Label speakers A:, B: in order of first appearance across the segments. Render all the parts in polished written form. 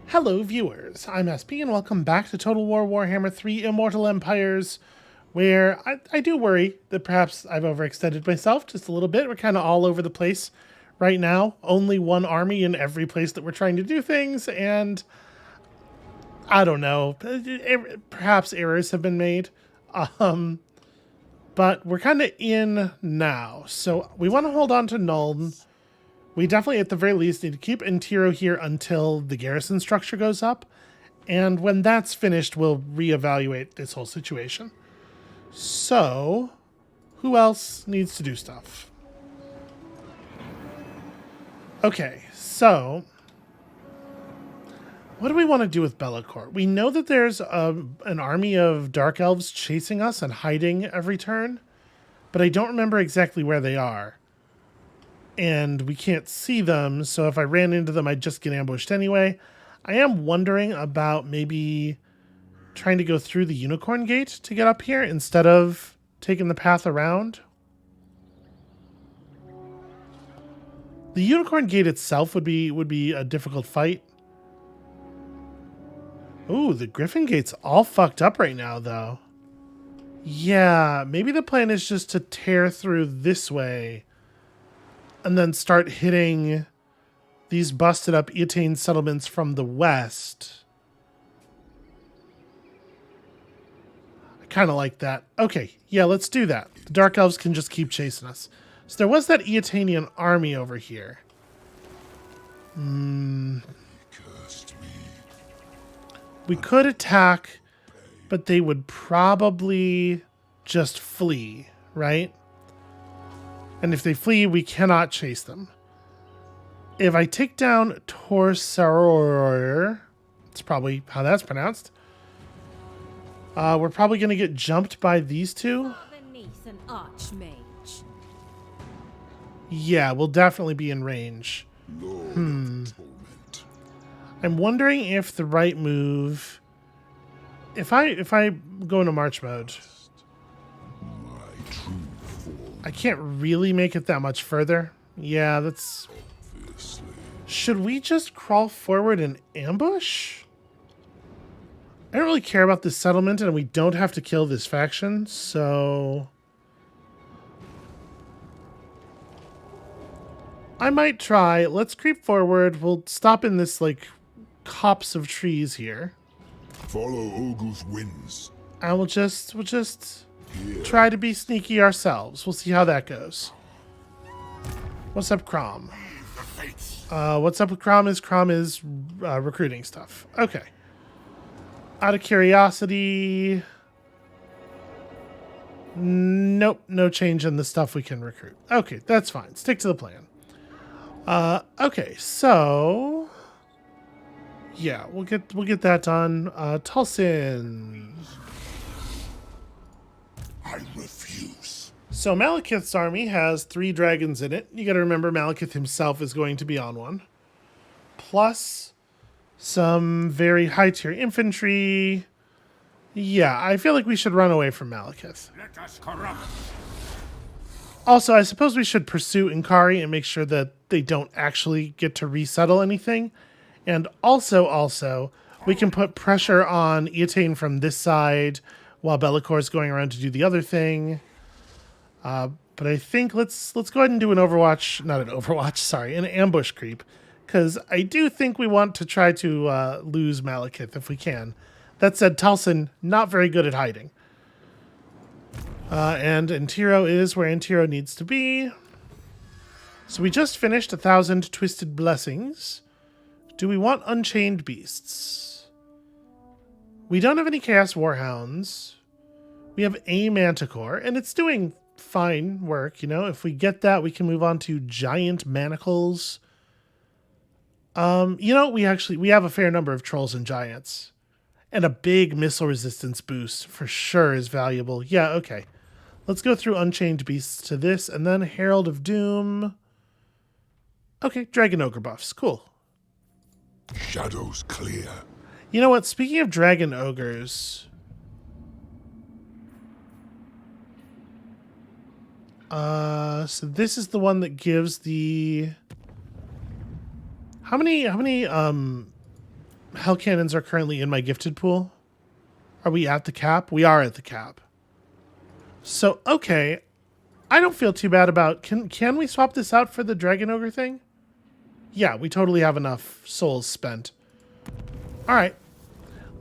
A: Hello viewers, I'm SP and welcome back to Total War Warhammer 3 Immortal Empires, where I do worry that perhaps I've overextended myself just a little bit. We're kind of all over the place right now. Only one army in every place that we're trying to do things, and I don't know, perhaps errors have been made. But we're kind of in now, so we want to hold on to Nuln. We definitely, at the very least, need to keep Intiro here until the garrison structure goes up. And when that's finished, we'll reevaluate this whole situation. So, who else needs to do stuff? Okay, so what do we want to do with Bellacourt? We know that there's an army of Dark Elves chasing us and hiding every turn, but I don't remember exactly where they are. And we can't see them, so if I ran into them, I'd just get ambushed anyway. I am wondering about maybe trying to go through the Unicorn Gate to get up here instead of taking the path around. The Unicorn Gate itself would be a difficult fight. Ooh, the Griffin Gate's all fucked up right now, though. Yeah, maybe the plan is just to tear through this way and then start hitting these busted up Eatane settlements from the west. I kind of like that. Okay, yeah, let's do that. The Dark Elves can just keep chasing us. So there was that Eatanian army over here. We could attack, but they would probably just flee, right? And if they flee, we cannot chase them. If I take down Torsaror, that's probably how that's pronounced. We're probably going to get jumped by these two. Yeah, we'll definitely be in range. I'm wondering if the right move, if I go into March mode, I can't really make it that much further. Yeah, that's... Should we just crawl forward and ambush? I don't really care about this settlement, and we don't have to kill this faction, so... I might try. Let's creep forward. We'll stop in this, like, copse of trees here.
B: Follow Ogre's winds.
A: And we'll just try to be sneaky ourselves. We'll see how that goes. What's up, Crom? What's up with Crom is recruiting stuff. Okay. Out of curiosity... Nope, no change in the stuff we can recruit. Okay, that's fine. Stick to the plan. Okay, so... Yeah, we'll get that done. Tulsin.
B: I refuse.
A: So Malekith's army has 3 dragons in it. You gotta remember Malekith himself is going to be on one. Plus some very high tier infantry. Yeah, I feel like we should run away from Malekith.
B: Let us corrupt.
A: Also, I suppose we should pursue Inkari and make sure that they don't actually get to resettle anything. And also, we can put pressure on Eatane from this side while Bellacourt is going around to do the other thing. But I think let's go ahead and do an ambush creep. Because I do think we want to try to lose Malekith if we can. That said, Tulsin, not very good at hiding. And Intiro is where Intiro needs to be. So we just finished 1,000 Twisted Blessings. Do we want Unchained Beasts? We don't have any Chaos Warhounds. We have a Manticore, and it's doing fine work, you know. If we get that, we can move on to Giant Manacles. You know, we have a fair number of Trolls and Giants. And a big missile resistance boost for sure is valuable. Yeah, okay. Let's go through Unchained Beasts to this, and then Herald of Doom. Okay, Dragon Ogre buffs. Cool.
B: Shadows clear.
A: You know what? Speaking of Dragon Ogres... so this is the one that gives the... How many hell cannons are currently in my gifted pool. Are we at the cap? We are at the cap. So, okay. I don't feel too bad about... Can we swap this out for the Dragon Ogre thing? Yeah, we totally have enough souls spent. All right.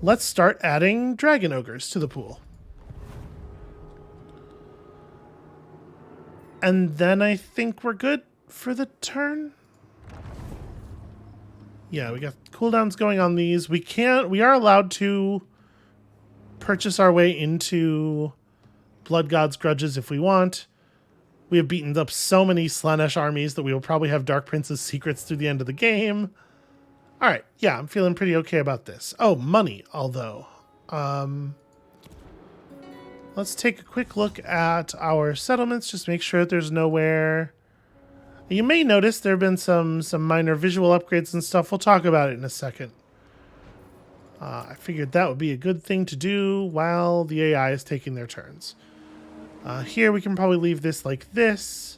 A: Let's start adding Dragon Ogres to the pool. And then I think we're good for the turn. Yeah, we got cooldowns going on these. We are allowed to purchase our way into Blood God's Grudges if we want. We have beaten up so many Slaanesh armies that we will probably have Dark Prince's secrets through the end of the game. All right, yeah, I'm feeling pretty okay about this. Oh, money, although. Let's take a quick look at our settlements, just make sure that there's nowhere... You may notice there have been some minor visual upgrades and stuff. We'll talk about it in a second. I figured that would be a good thing to do while the AI is taking their turns. Here we can probably leave this like this.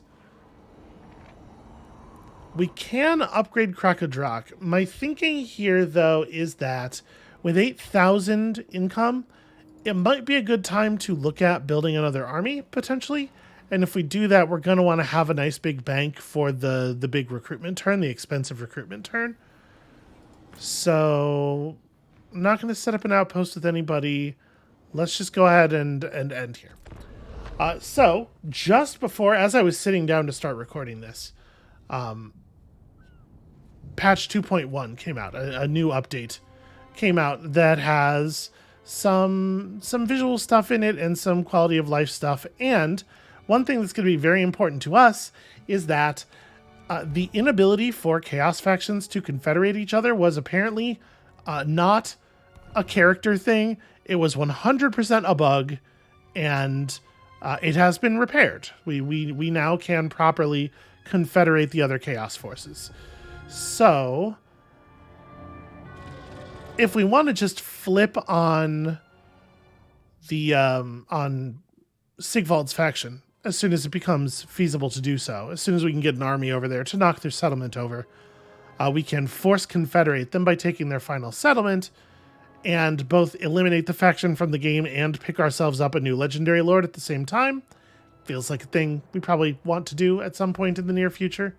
A: We can upgrade Krakadrak. My thinking here, though, is that with 8,000 income, it might be a good time to look at building another army, potentially. And if we do that, we're going to want to have a nice big bank for the big recruitment turn, the expensive recruitment turn. So I'm not going to set up an outpost with anybody. Let's just go ahead and end here. So just before, as I was sitting down to start recording this, patch 2.1 came out, a new update came out that has some visual stuff in it and some quality of life stuff. And one thing that's going to be very important to us is that the inability for Chaos factions to confederate each other was apparently not a character thing. It was 100% a bug, and it has been repaired. We now can properly confederate the other Chaos forces. So if we want to just flip on the on Sigvald's faction, as soon as it becomes feasible to do so, as soon as we can get an army over there to knock their settlement over, we can force confederate them by taking their final settlement and both eliminate the faction from the game and pick ourselves up a new legendary lord at the same time. Feels like a thing we probably want to do at some point in the near future.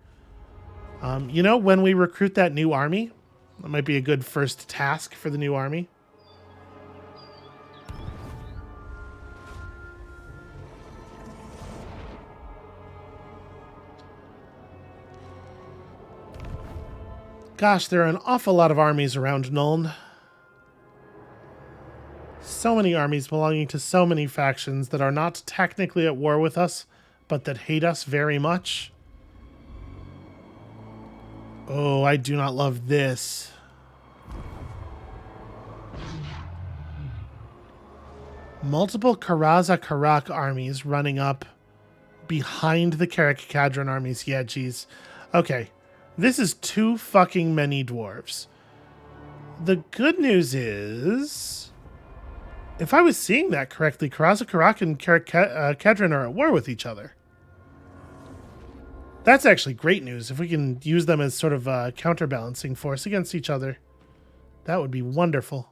A: You know, when we recruit that new army, that might be a good first task for the new army. Gosh, there are an awful lot of armies around Nuln. So many armies belonging to so many factions that are not technically at war with us, but that hate us very much. Oh, I do not love this. Multiple Karaza Karak armies running up behind the Karak Kadron armies. Yeah, geez. Okay. This is too fucking many dwarves. The good news is, if I was seeing that correctly, Karaza Karak and Kadron are at war with each other. That's actually great news. If we can use them as sort of a counterbalancing force against each other, that would be wonderful.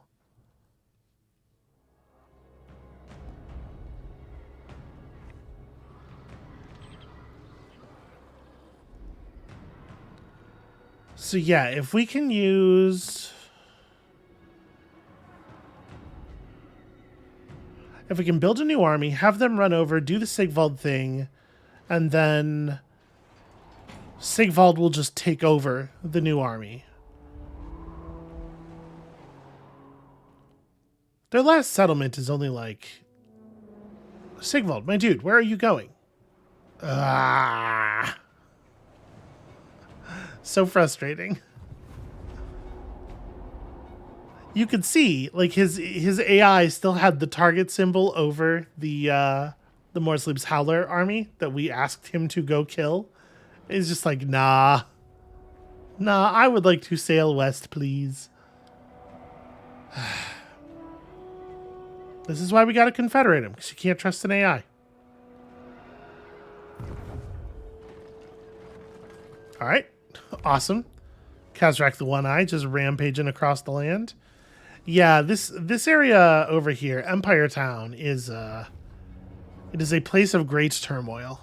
A: So yeah, if we can use... If we can build a new army, have them run over, do the Sigvald thing, and then Sigvald will just take over the new army. Their last settlement is only like... Sigvald, my dude, where are you going? Ah... So frustrating. You could see, like, his AI still had the target symbol over the Morsleb's Howler army that we asked him to go kill. It's just like, nah. Nah, I would like to sail west, please. This is why we gotta confederate him, because you can't trust an AI. Alright. Awesome. Kazrak the One-Eye just rampaging across the land. Yeah, this area over here, Empire Town, is it is a place of great turmoil.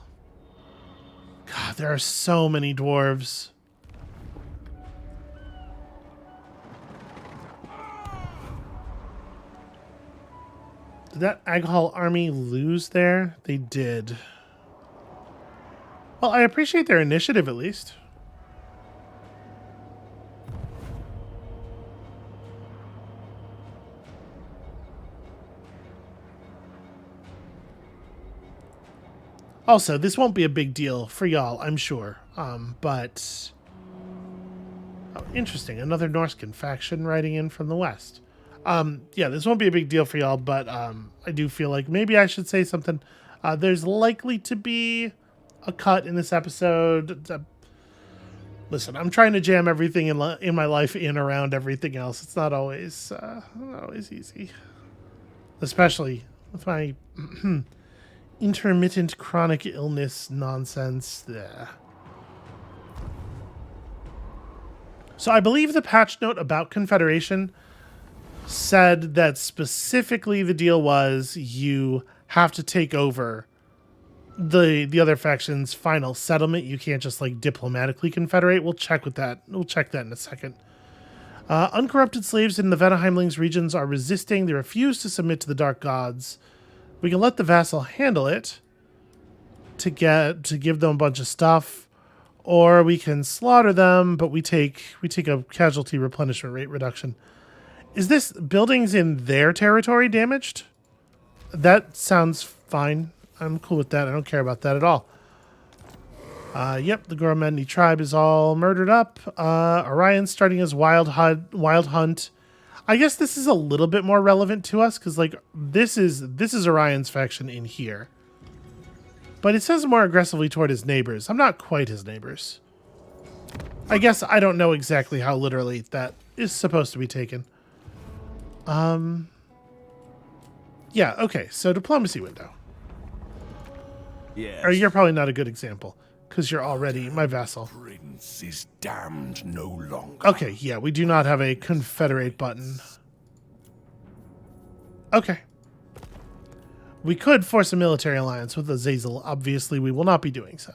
A: God, there are so many dwarves. Did that Aghal army lose there? They did. Well, I appreciate their initiative at least. Also, this won't be a big deal for y'all, I'm sure. But oh, interesting. Another Norskin faction riding in from the west. Yeah, this won't be a big deal for y'all, but I do feel like maybe I should say something. There's likely to be a cut in this episode. Listen, I'm trying to jam everything in my life in around everything else. It's not always easy, especially with my intermittent chronic illness nonsense there. So I believe the patch note about Confederation said that specifically the deal was you have to take over the other faction's final settlement. You can't just like diplomatically confederate. We'll check with that. We'll check that in a second. Uncorrupted slaves in the Vanaheimlings regions are resisting. They refuse to submit to the Dark Gods. We can let the vassal handle it to give them a bunch of stuff, or we can slaughter them, but we take a casualty replenishment rate reduction. Is this buildings in their territory damaged? That sounds fine. I'm cool with that. I don't care about that at all. Yep, the Goromendni tribe is all murdered up. Orion's starting his wild hunt. I guess this is a little bit more relevant to us because, like, this is Orion's faction in here. But it says more aggressively toward his neighbors. I'm not quite his neighbors. I guess I don't know exactly how literally that is supposed to be taken. Yeah, okay, so diplomacy window.
C: Yes.
A: Or you're probably not a good example because you're already my vassal.
B: Prince is damned no longer.
A: Okay, yeah, we do not have a confederate button. Okay. We could force a military alliance with Azazel. Obviously, we will not be doing so.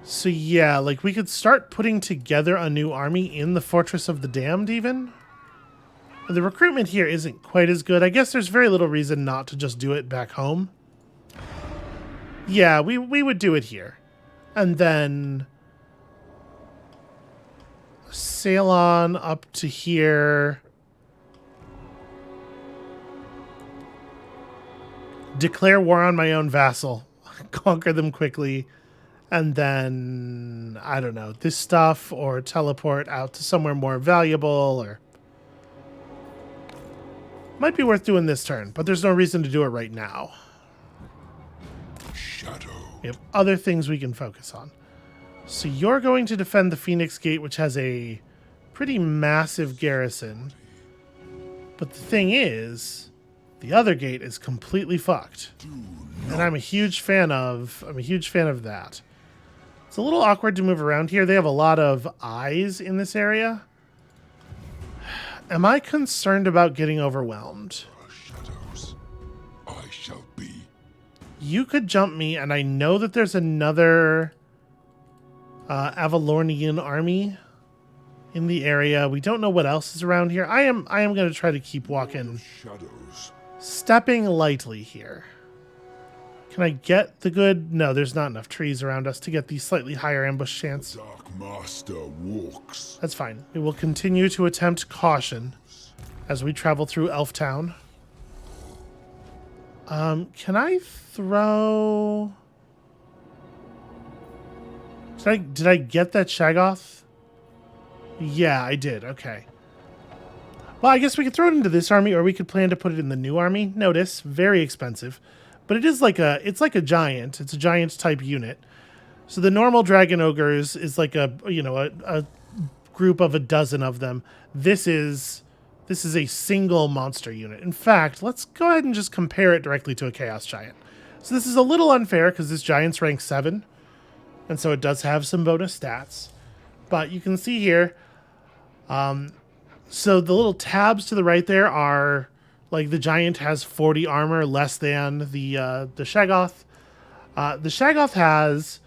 A: So yeah, like we could start putting together a new army in the Fortress of the Damned even. The recruitment here isn't quite as good. I guess there's very little reason not to just do it back home. Yeah, we would do it here. And then sail on up to here. Declare war on my own vassal. Conquer them quickly. And then, I don't know, this stuff or teleport out to somewhere more valuable or... Might be worth doing this turn, but there's no reason to do it right now.
B: Shadow.
A: We have other things we can focus on. So you're going to defend the Phoenix Gate, which has a pretty massive garrison. But the thing is, the other gate is completely fucked. And I'm a huge fan of that. It's a little awkward to move around here. They have a lot of eyes in this area. Am I concerned about getting overwhelmed?
B: Shadows. I shall be.
A: You could jump me, and I know that there's another Avalornian army in the area. We don't know what else is around here. I am going to try to keep walking,
B: Shadows.
A: stepping lightly here. Can I get the good? No, there's not enough trees around us to get the slightly higher ambush chance.
B: Dark Master walks.
A: That's fine. We will continue to attempt caution as we travel through Elf Town. Can I throw... Did I get that Shaggoth? Yeah, I did. Okay. Well, I guess we could throw it into this army, or we could plan to put it in the new army. Notice, very expensive. But it is like it's like a giant. It's a giant type unit. So the normal dragon ogres is like a group of a dozen of them. This is a single monster unit. In fact, let's go ahead and just compare it directly to a chaos giant. So this is a little unfair because this giant's rank 7. And so it does have some bonus stats. But you can see here, so the little tabs to the right there are, like, the giant has 40 armor less than the Shaggoth. The Shaggoth has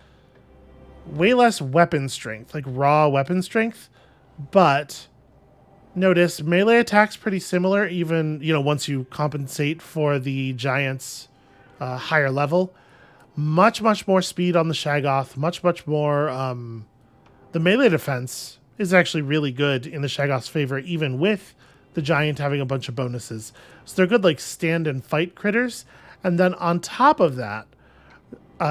A: way less weapon strength, like raw weapon strength. But notice melee attack's pretty similar, even, once you compensate for the giant's higher level. Much, much more speed on the Shaggoth, much, much more... the melee defense is actually really good in the Shaggoth's favor, even with the giant having a bunch of bonuses. So they're good, like, stand and fight critters. And then on top of that,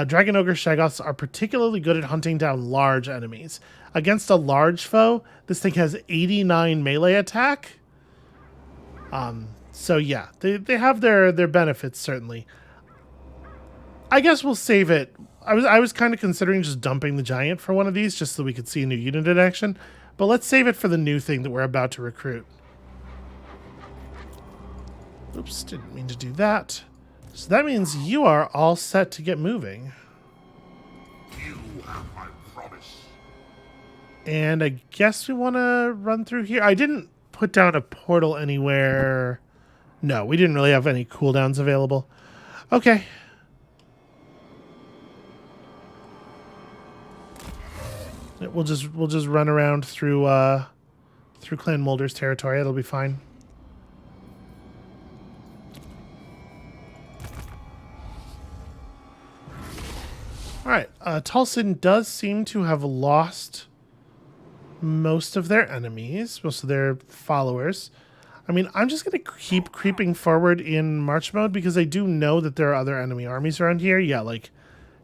A: Dragon Ogre Shaggoths are particularly good at hunting down large enemies. Against a large foe, this thing has 89 melee attack. So yeah, they have their benefits, certainly. I guess we'll save it. I was kind of considering just dumping the giant for one of these just so we could see a new unit in action. But let's save it for the new thing that we're about to recruit. Oops, didn't mean to do that. So that means you are all set to get moving.
B: You have my promise.
A: And I guess we want to run through here. I didn't put down a portal anywhere. No, we didn't really have any cooldowns available. Okay. We'll just run around through Clan Molder's territory. It'll be fine. All right. Tulsin does seem to have lost most of their enemies, most of their followers. I mean, I'm just going to keep creeping forward in March mode because I do know that there are other enemy armies around here. Yeah, like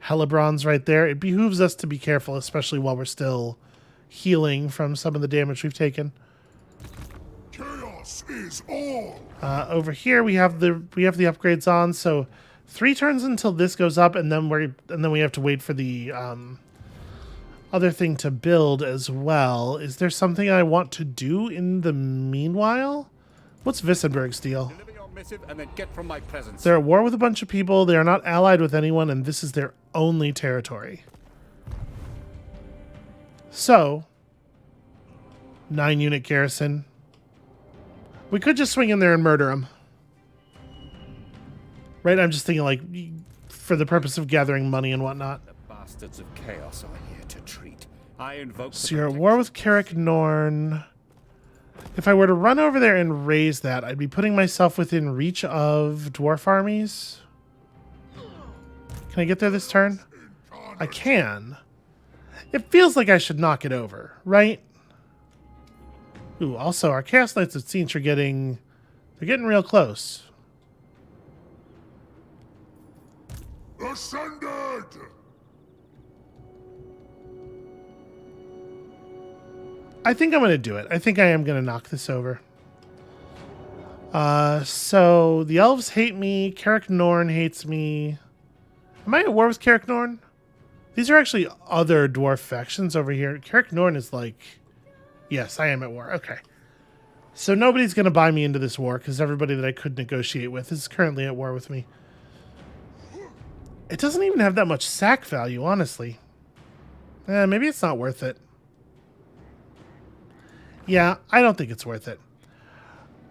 A: Hellebron's right there. It behooves us to be careful, especially while we're still healing from some of the damage we've taken.
B: Chaos is all.
A: Over here we have the upgrades on, so 3 turns until this goes up, and then we have to wait for the other thing to build as well. Is there something I want to do in the meanwhile? What's Vissenberg's deal?
C: And then get from my presence.
A: They're at war with a bunch of people. They are not allied with anyone, and this is their only territory. So, 9-unit garrison. We could just swing in there and murder them. Right? I'm just thinking, like, for the purpose of gathering money and whatnot.
C: The bastards of chaos are here to treat. I invoke.
A: So you're at war with Carrick Norn. If I were to run over there and raise that, I'd be putting myself within reach of dwarf armies. Can I get there this turn? I can. It feels like I should knock it over, right? Ooh, also, our Chaos Knights of Tzeentch are getting real close.
B: Ascended!
A: I think I'm going to do it. I think I am going to knock this over. So the elves hate me. Carrick Norn hates me. Am I at war with Carrick Norn? These are actually other dwarf factions over here. Carrick Norn is like... Yes, I am at war. Okay. So nobody's going to buy me into this war because everybody that I could negotiate with is currently at war with me. It doesn't even have that much sack value, honestly. Maybe it's not worth it. Yeah, I don't think it's worth it.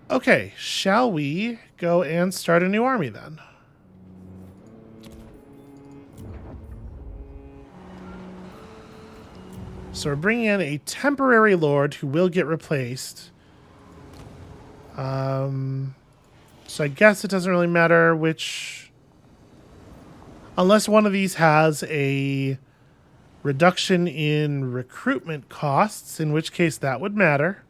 A: Okay, shall we go and start a new army then? So we're bringing in a temporary lord who will get replaced. So I guess it doesn't really matter which... Unless one of these has a reduction in recruitment costs, in which case that would matter.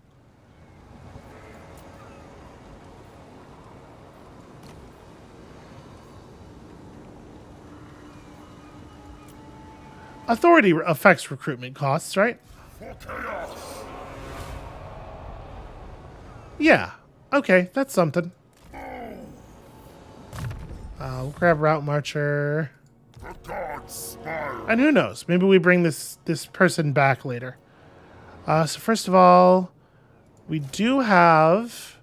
A: Authority affects recruitment costs, right? Yeah. Okay, that's something. We'll grab Route Marcher. And who knows? Maybe we bring this person back later. So first of all, we do have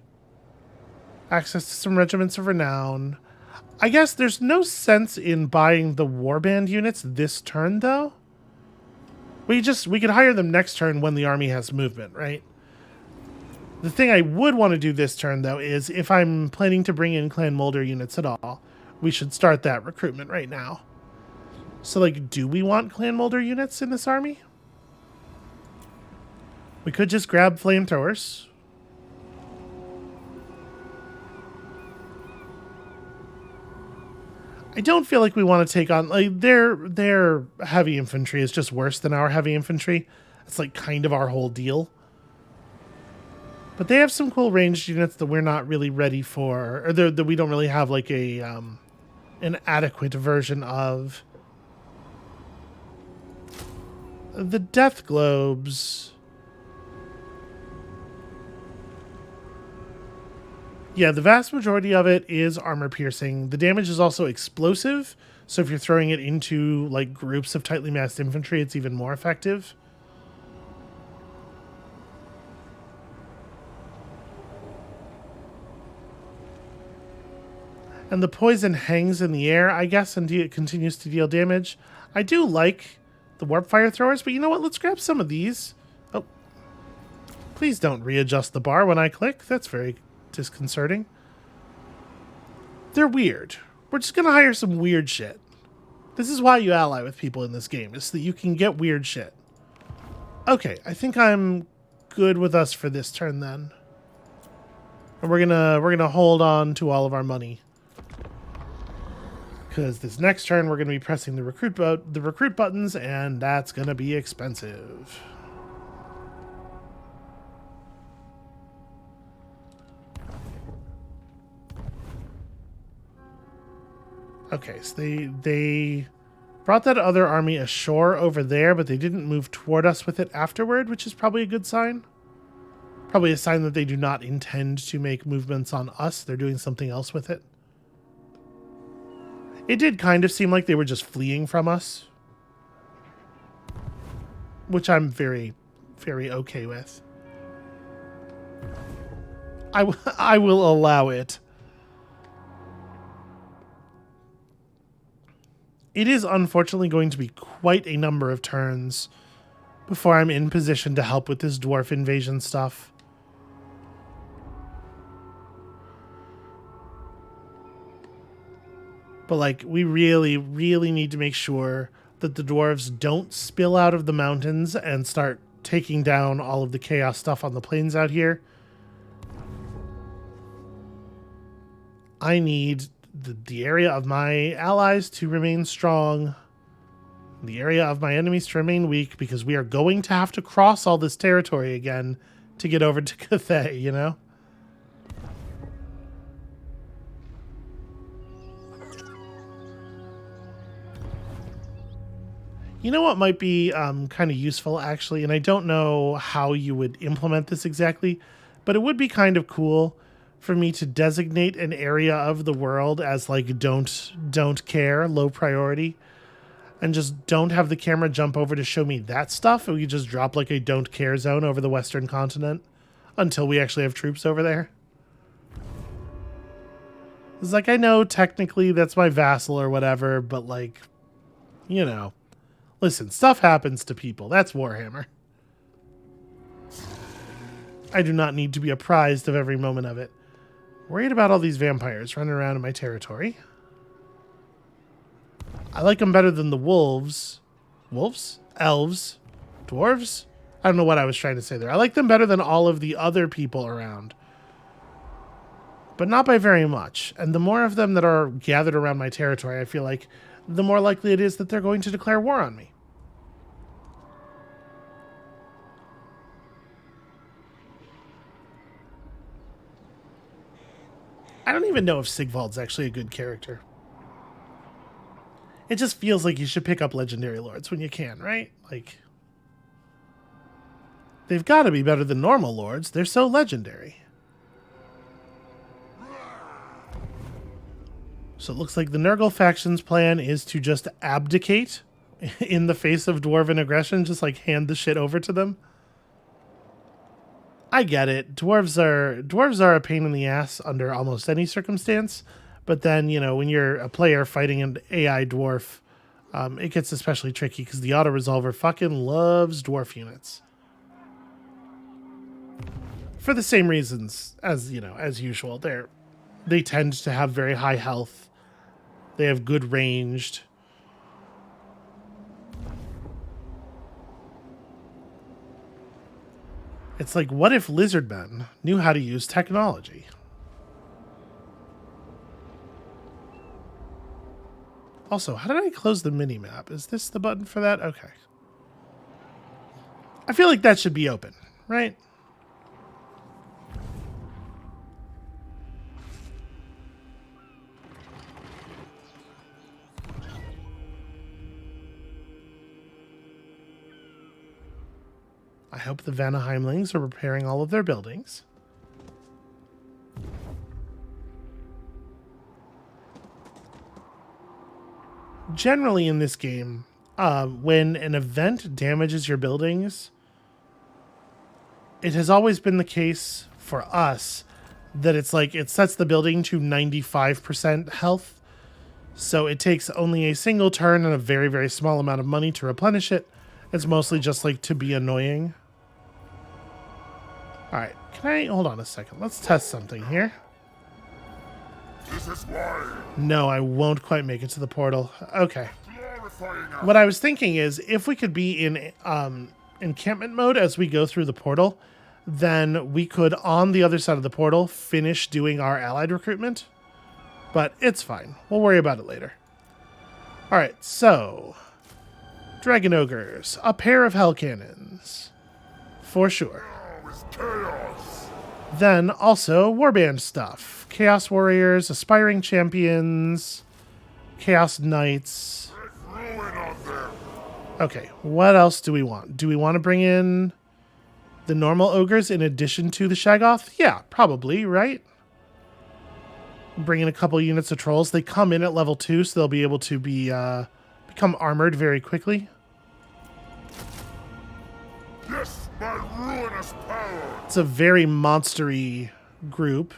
A: access to some regiments of renown. I guess there's no sense in buying the warband units this turn, though. We could hire them next turn when the army has movement, right? The thing I would want to do this turn, though, is if I'm planning to bring in Clan Molder units at all, we should start that recruitment right now. So, like, do we want Clan Molder units in this army? We could just grab flamethrowers. I don't feel like we want to take on, like, their heavy infantry is just worse than our heavy infantry. That's like kind of our whole deal. But they have some cool ranged units that we're not really ready for, or that we don't really have like a an adequate version of. The Death Globes. Yeah, the vast majority of it is armor piercing. The damage is also explosive, so if you're throwing it into like groups of tightly massed infantry, it's even more effective. And the poison hangs in the air, I guess, and it continues to deal damage. I do like the warp fire throwers, but you know what? Let's grab some of these. Oh, please don't readjust the bar when I click. That's very disconcerting. They're weird. We're just gonna hire some weird shit. This is why you ally with people in this game, is so that you can get weird shit. Okay, I think I'm good with us for this turn then. And we're gonna hold on to all of our money. Because this next turn we're gonna be pressing the recruit buttons, and that's gonna be expensive. Okay, so they brought that other army ashore over there, but they didn't move toward us with it afterward, which is probably a good sign. Probably a sign that they do not intend to make movements on us. They're doing something else with it. It did kind of seem like they were just fleeing from us, which I'm very, very okay with. I will allow it. It is unfortunately going to be quite a number of turns before I'm in position to help with this dwarf invasion stuff. But, like, we really, really need to make sure that the dwarves don't spill out of the mountains and start taking down all of the chaos stuff on the plains out here. I need the area of my allies to remain strong, the area of my enemies to remain weak, because we are going to have to cross all this territory again to get over to Cathay, you know? You know what might be kind of useful, actually, and I don't know how you would implement this exactly, but it would be kind of cool for me to designate an area of the world as, like, don't care, low priority, and just don't have the camera jump over to show me that stuff, and we just drop, like, a don't care zone over the Western continent until we actually have troops over there. It's like, I know technically that's my vassal or whatever, but, like, you know. Listen, stuff happens to people. That's Warhammer. I do not need to be apprised of every moment of it. Worried about all these vampires running around in my territory. I like them better than the wolves. Wolves? Elves? Dwarves? I don't know what I was trying to say there. I like them better than all of the other people around. But not by very much. And the more of them that are gathered around my territory, I feel like the more likely it is that they're going to declare war on me. I don't even know if Sigvald's actually a good character. It just feels like you should pick up Legendary Lords when you can, right? Like, they've got to be better than normal Lords. They're so legendary. So it looks like the Nurgle faction's plan is to just abdicate in the face of dwarven aggression, just like hand the shit over to them. I get it. Dwarves are a pain in the ass under almost any circumstance, But then, you know, when you're a player fighting an AI dwarf, it gets especially tricky because the auto-resolver fucking loves dwarf units. For the same reasons as, you know, as usual. They tend to have very high health. They have good ranged. It's like, what if lizardmen knew how to use technology? Also, how did I close the mini-map? Is this the button for that? Okay. I feel like that should be open, right? I hope the Vanaheimlings are repairing all of their buildings. Generally in this game, when an event damages your buildings, it has always been the case for us that it's like it sets the building to 95% health. So it takes only a single turn and a very, very small amount of money to replenish it. It's mostly just like to be annoying. All right, can I hold on a second? Let's test something here.
B: This is why.
A: No, I won't quite make it to the portal. Okay. What I was thinking is if we could be in encampment mode as we go through the portal, then we could, on the other side of the portal, finish doing our allied recruitment. But it's fine. We'll worry about it later. All right, so Dragon Ogres, a pair of Hell Cannons, for sure.
B: Chaos.
A: Then also Warband stuff. Chaos Warriors, Aspiring Champions, Chaos Knights.
B: Ruin on them.
A: Okay, what else do we want? Do we want to bring in the normal ogres in addition to the Shaggoth? Yeah, probably, right? Bring in a couple units of trolls. They come in at level 2, so they'll be able to be become armored very quickly.
B: Yes, my ruinous power.
A: It's a very monstery group.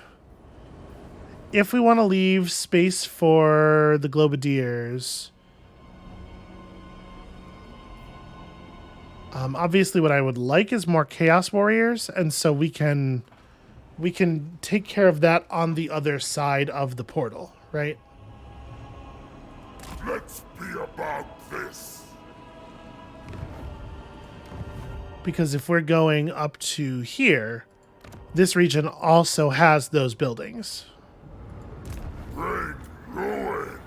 A: If we want to leave space for the Globadiers, obviously what I would like is more Chaos Warriors, and so we can take care of that on the other side of the portal, right?
B: Let's be about this.
A: Because if we're going up to here, this region also has those buildings.
B: Bring ruin.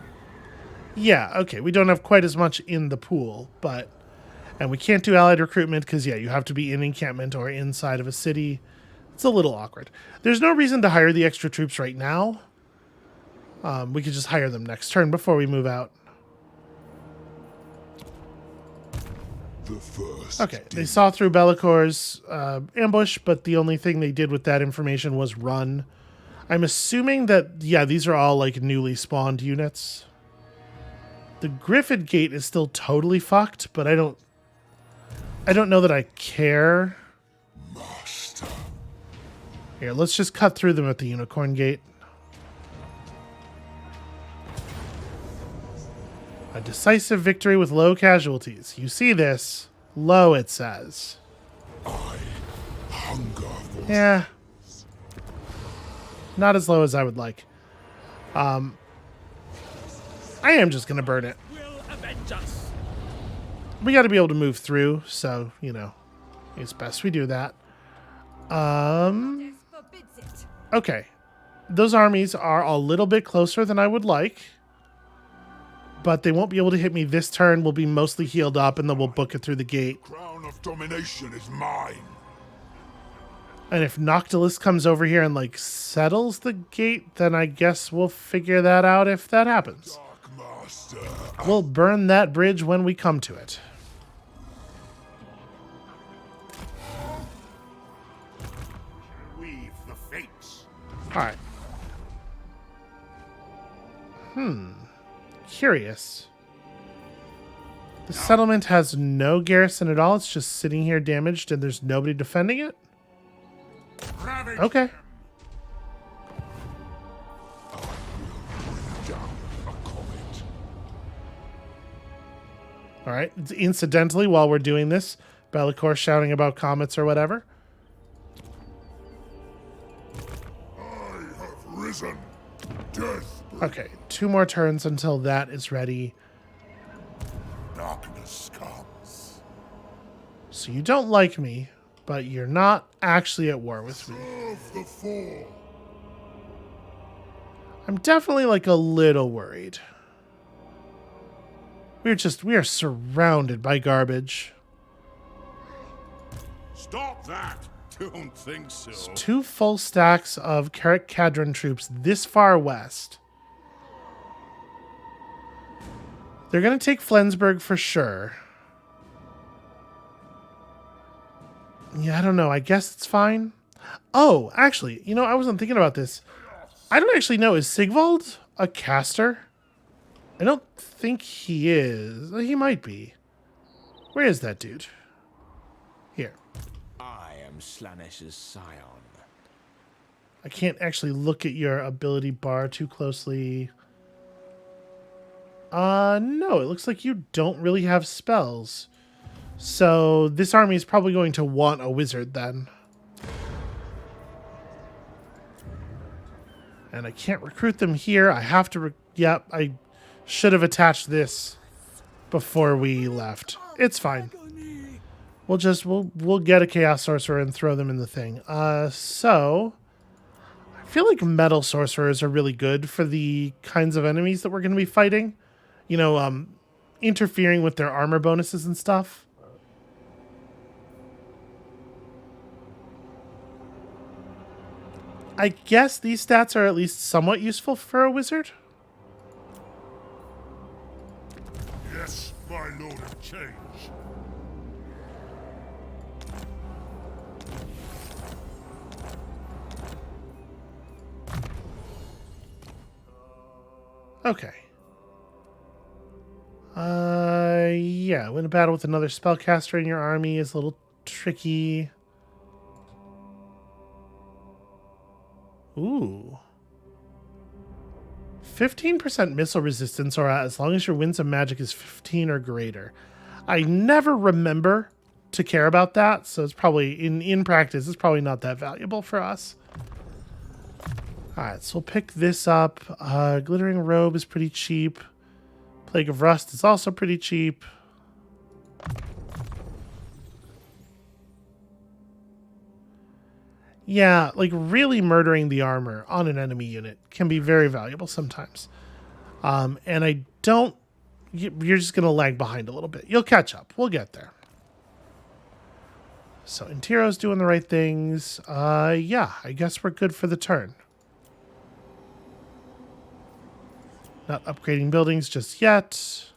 A: Yeah, okay, we don't have quite as much in the pool, but... And we can't do allied recruitment because, yeah, you have to be in encampment or inside of a city. It's a little awkward. There's no reason to hire the extra troops right now. We could just hire them next turn before we move out.
B: The first.
A: Okay, they saw through Bellacor's ambush, but the only thing they did with that information was run. I'm assuming that, yeah, these are all like newly spawned units. The Griffin Gate is still totally fucked, but I don't know that I care.
B: Master.
A: Here, let's just cut through them at the Unicorn Gate. A decisive victory with low casualties. You see this. Low, it says.
B: I hunger for.
A: Yeah. Not as low as I would like. I am just going to burn it.
C: Will avenge us.
A: We got to be able to move through, so, you know, it's best we do that. Okay. Those armies are a little bit closer than I would like. But they won't be able to hit me this turn. We'll be mostly healed up, and then we'll book it through the gate.
B: Crown of domination is mine.
A: And if Noctilus comes over here and, like, settles the gate, then I guess we'll figure that out if that happens.
B: Dark Master.
A: We'll burn that bridge when we come to it.
B: Weave the fates.
A: All right. Curious. The settlement has no garrison at all. It's just sitting here damaged and there's nobody defending it?
B: Ravage
A: Okay.
B: them. I will
A: All right. Incidentally, while we're doing this, Bellicor shouting about comets or whatever.
B: I have risen. Death
A: Okay, 2 more turns until that is ready.
B: darkness comes.
A: So you don't like me, but you're not actually at war with me.
B: Of the fall.
A: I'm definitely like a little worried. We are surrounded by garbage.
B: Stop that! Don't think so.
A: 2 full stacks of Carrick Cadron troops this far west. They're going to take Flensburg for sure. Yeah, I don't know. I guess it's fine. Oh, actually, you know, I wasn't thinking about this. I don't actually know. Is Sigvald a caster? I don't think he is. He might be. Where is that dude? Here.
C: I am Slanesh's scion.
A: I can't actually look at your ability bar too closely. No, it looks like you don't really have spells. So this army is probably going to want a wizard then. And I can't recruit them here. I have to... Yep, I should have attached this before we left. It's fine. We'll get a Chaos Sorcerer and throw them in the thing. So... I feel like Metal Sorcerers are really good for the kinds of enemies that we're going to be fighting. You know, interfering with their armor bonuses and stuff. I guess these stats are at least somewhat useful for a wizard.
B: Yes, my lord of change.
A: Okay. Yeah, win a battle with another spellcaster in your army is a little tricky. Ooh. 15% missile resistance, or as long as your winds of magic is 15 or greater. I never remember to care about that, so it's probably, in practice, it's probably not that valuable for us. Alright, so we'll pick this up. Glittering Robe is pretty cheap. Plague of Rust is also pretty cheap. Yeah, like really murdering the armor on an enemy unit can be very valuable sometimes. And I don't... You're just going to lag behind a little bit. You'll catch up. We'll get there. So Intiro's doing the right things. Yeah, I guess we're good for the turn. Not upgrading buildings just yet.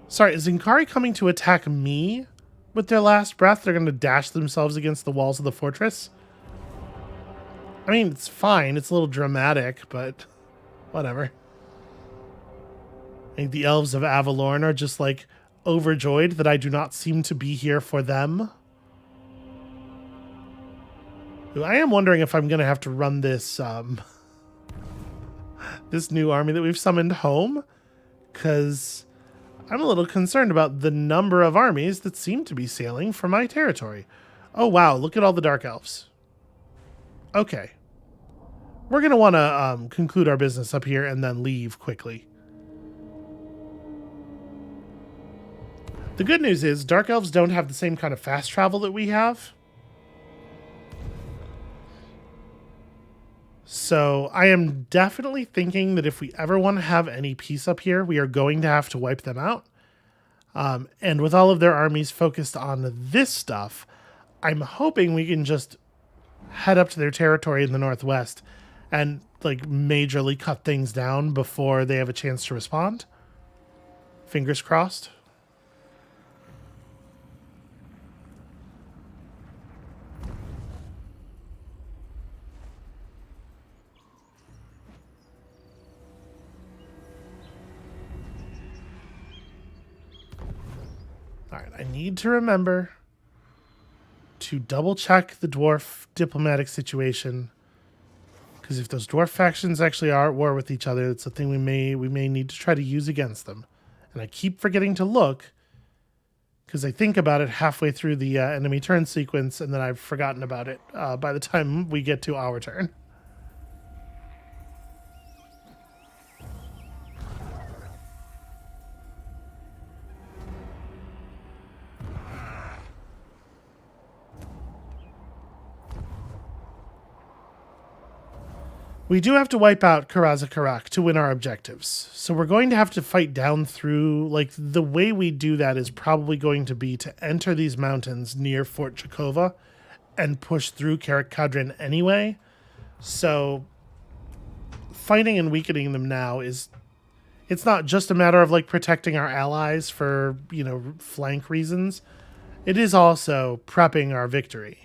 A: Sorry, is Zinkari coming to attack me with their last breath? They're going to dash themselves against the walls of the fortress? I mean, it's fine. It's a little dramatic, but whatever. I think the elves of Avalorn are just, like, overjoyed that I do not seem to be here for them. I am wondering if I'm going to have to run this, this new army that we've summoned home, because I'm a little concerned about the number of armies that seem to be sailing for my territory. Oh, wow. Look at all the Dark Elves. Okay. We're going to want to conclude our business up here and then leave quickly. The good news is Dark Elves don't have the same kind of fast travel that we have. So I am definitely thinking that if we ever want to have any peace up here, we are going to have to wipe them out. And with all of their armies focused on this stuff, I'm hoping we can just head up to their territory in the northwest and like majorly cut things down before they have a chance to respond. Fingers crossed. All right, I need to remember to double check the dwarf diplomatic situation Because if those dwarf factions actually are at war with each other, it's a thing we may need to try to use against them. And I keep forgetting to look because I think about it halfway through the enemy turn sequence, and then I've forgotten about it by the time we get to our turn. We do have to wipe out Karazakarak to win our objectives. So we're going to have to fight down through, like, the way we do that is probably going to be to enter these mountains near Fort Chakova and push through Karak Kadrin anyway. So fighting and weakening them now it's not just a matter of, like, protecting our allies for, flank reasons. It is also prepping our victory.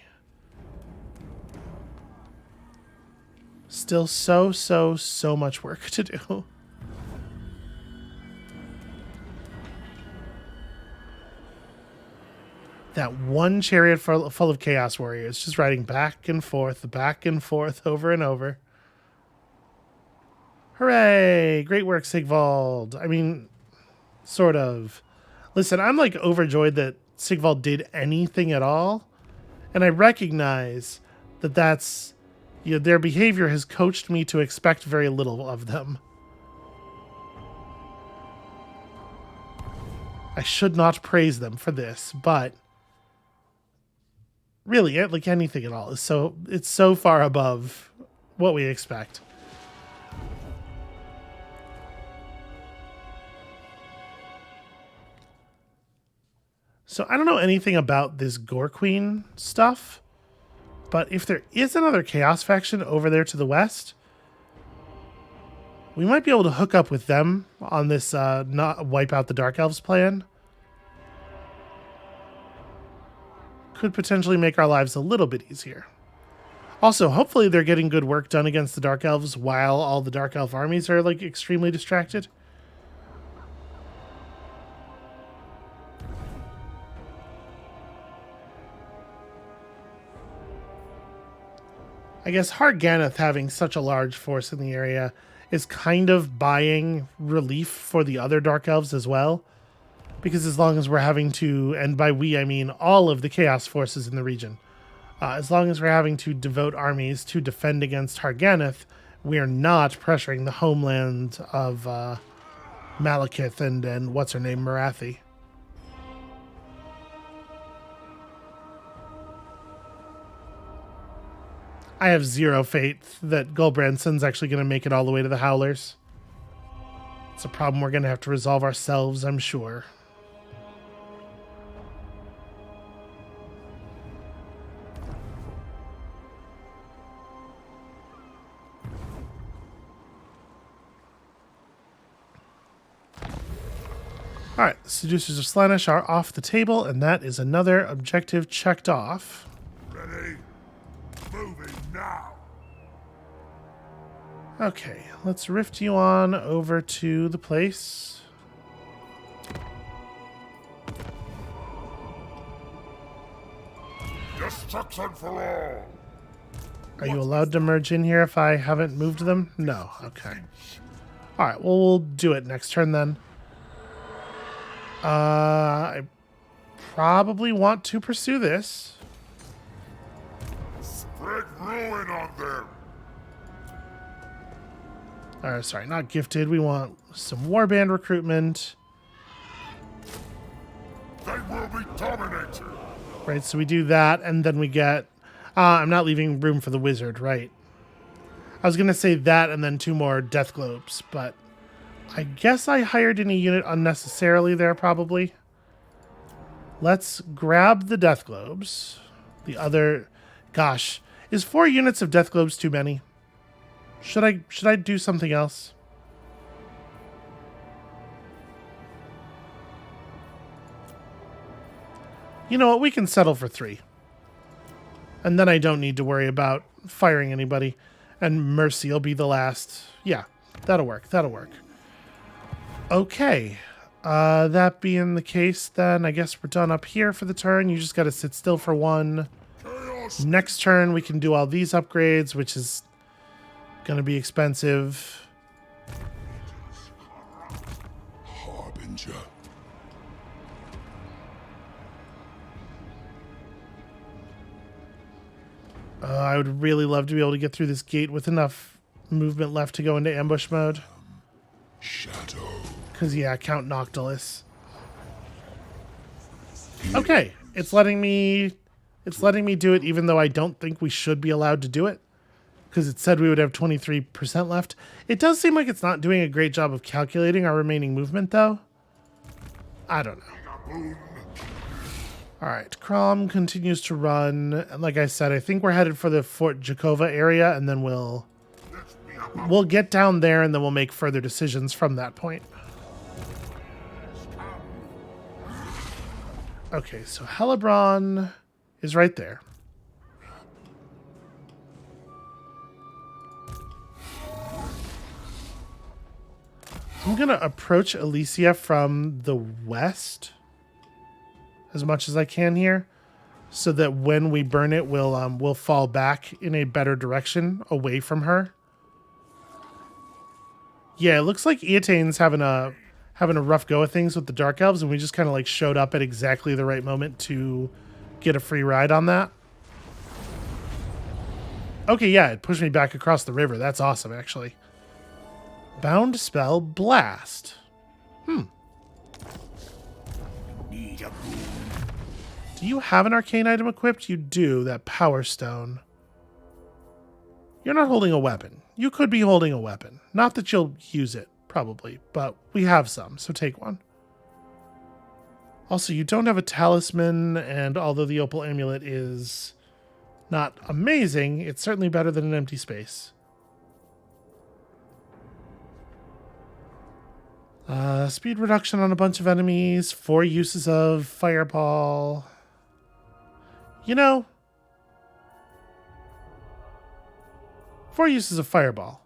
A: Still so much work to do. That one chariot full of Chaos Warriors just riding back and forth, over and over. Hooray! Great work, Sigvald. I mean, sort of. Listen, I'm like overjoyed that Sigvald did anything at all. And I recognize that that's... their behavior has coached me to expect very little of them. I should not praise them for this, but really, like anything at all, it's so far above what we expect. So I don't know anything about this Gore Queen stuff. But if there is another Chaos faction over there to the west, we might be able to hook up with them on this not wipe out the Dark Elves plan. Could potentially make our lives a little bit easier. Also, hopefully they're getting good work done against the Dark Elves while all the Dark Elf armies are, like, extremely distracted. I guess Harganeth having such a large force in the area is kind of buying relief for the other Dark Elves as well. Because as long as we're having to, and by we I mean all of the Chaos forces in the region, as long as we're having to devote armies to defend against Harganeth, we are not pressuring the homeland of Malekith and what's her name, Marathi. I have zero faith that Gulbrandson's actually going to make it all the way to the Howlers. It's a problem we're going to have to resolve ourselves, I'm sure. Alright, the Seducers of Slaanesh are off the table, and that is another objective checked off.
B: Ready? Moving now.
A: Okay, let's rift you on over to the place.
B: Destruction for all.
A: Are you allowed to merge in here if I haven't moved them? No. Okay. Alright, well, we'll do it next turn then. I probably want to pursue this.
B: Spread ruin on them.
A: Sorry, not gifted. We want some warband recruitment.
B: They will be dominated.
A: Right, so we do that, and then we get... I'm not leaving room for the wizard, right? I was going to say that and then 2 more death globes, but I guess I hired in a unit unnecessarily there, probably. Let's grab the death globes. The other... Gosh, is 4 units of death globes too many? Should I do something else? You know what? We can settle for 3. And then I don't need to worry about firing anybody. And Mercy will be the last. Yeah, that'll work. That'll work. Okay. That being the case, then I guess we're done up here for the turn. You just got to sit still for 1.
B: Chaos.
A: Next turn, we can do all these upgrades, which is Gonna be expensive.
B: Harbinger.
A: I would really love to be able to get through this gate with enough movement left to go into ambush mode.
B: Shadow.
A: Because, yeah, Count Noctilus. Okay, it's letting me do it even though I don't think we should be allowed to do it. Because it said we would have 23% left. It does seem like it's not doing a great job of calculating our remaining movement, though. I don't know. Alright, Crom continues to run. And like I said, I think we're headed for the Fort Jakova area, and then we'll get down there, and then we'll make further decisions from that point. Okay, so Hellebrand is right there. I'm going to approach Elysia from the west as much as I can here, so that when we burn it, we'll fall back in a better direction away from her. Yeah, it looks like Eatane's having a rough go of things with the Dark Elves, and we just kind of like showed up at exactly the right moment to get a free ride on that. Okay, yeah, it pushed me back across the river. That's awesome, actually. Bound spell blast. Do you have an arcane item equipped? You do, that power stone. You're not holding a weapon. You could be holding a weapon. Not that you'll use it, probably, but we have some, so take one. Also, you don't have a talisman, and although the opal amulet is not amazing, it's certainly better than an empty space. Speed reduction on a bunch of enemies, 4 uses of fireball. You know, 4 uses of fireball.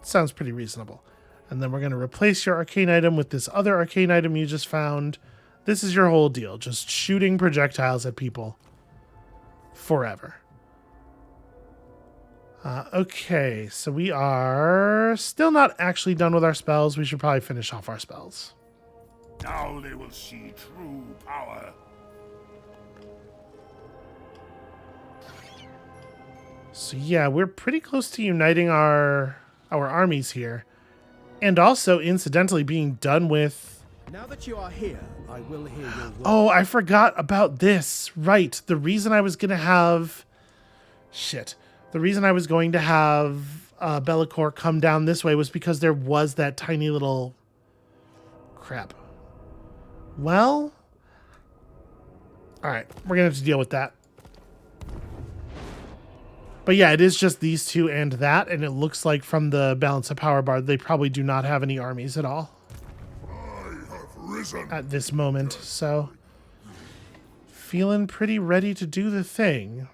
A: Sounds pretty reasonable. And then we're going to replace your arcane item with this other arcane item you just found. This is your whole deal, just shooting projectiles at people forever. Okay, so we are still not actually done with our spells. We should probably finish off our spells.
B: Now they will see true power.
A: So yeah, we're pretty close to uniting our armies here. And also, incidentally, being done with...
D: Now that you are here, I will hear your word.
A: Oh, I forgot about this. Right, the reason I was going to have... Shit. The reason I was going to have Bellicor come down this way was because there was that tiny little... Crap. Well... Alright, we're going to have to deal with that. But yeah, it is just these two and that, and it looks like from the balance of power bar, they probably do not have any armies at all.
B: I have risen.
A: At this moment, so... Feeling pretty ready to do the thing.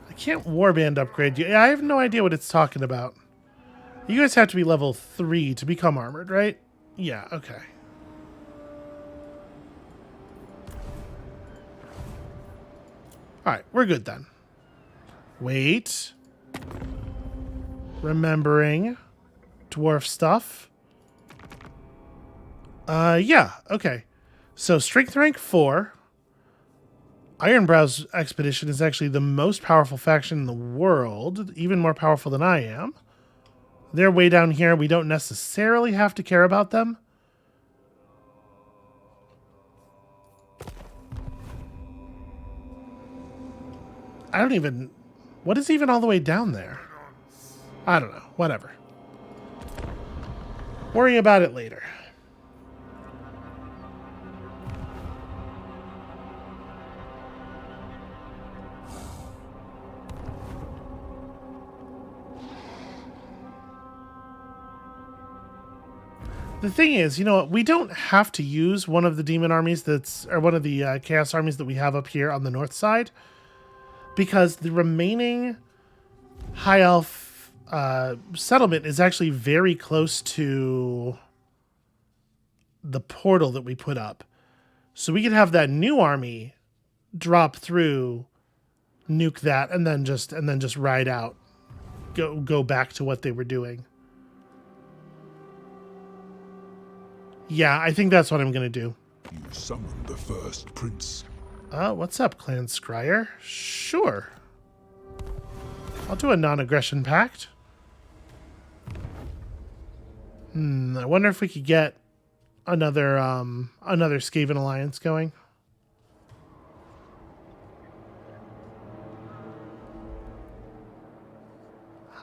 A: I can't warband upgrade you. Yeah, I have no idea what it's talking about. You guys have to be level 3 to become armored, right? Yeah, okay. Alright, we're good then. Wait. Remembering. Dwarf stuff. Yeah, okay. So, strength rank 4. Ironbrow's expedition is actually the most powerful faction in the world. Even more powerful than I am. They're way down here. We don't necessarily have to care about them. I don't even... What is even all the way down there? I don't know. Whatever. Worry about it later. The thing is, you know what? We don't have to use one of the demon armies or one of the chaos armies that we have up here on the north side, because the remaining high elf settlement is actually very close to the portal that we put up. So we could have that new army drop through, nuke that, and then just ride out. Go back to what they were doing. Yeah, I think that's what I'm gonna do.
B: You summoned the first prince.
A: What's up, Clan Scryer? Sure. I'll do a non-aggression pact. I wonder if we could get another Skaven alliance going.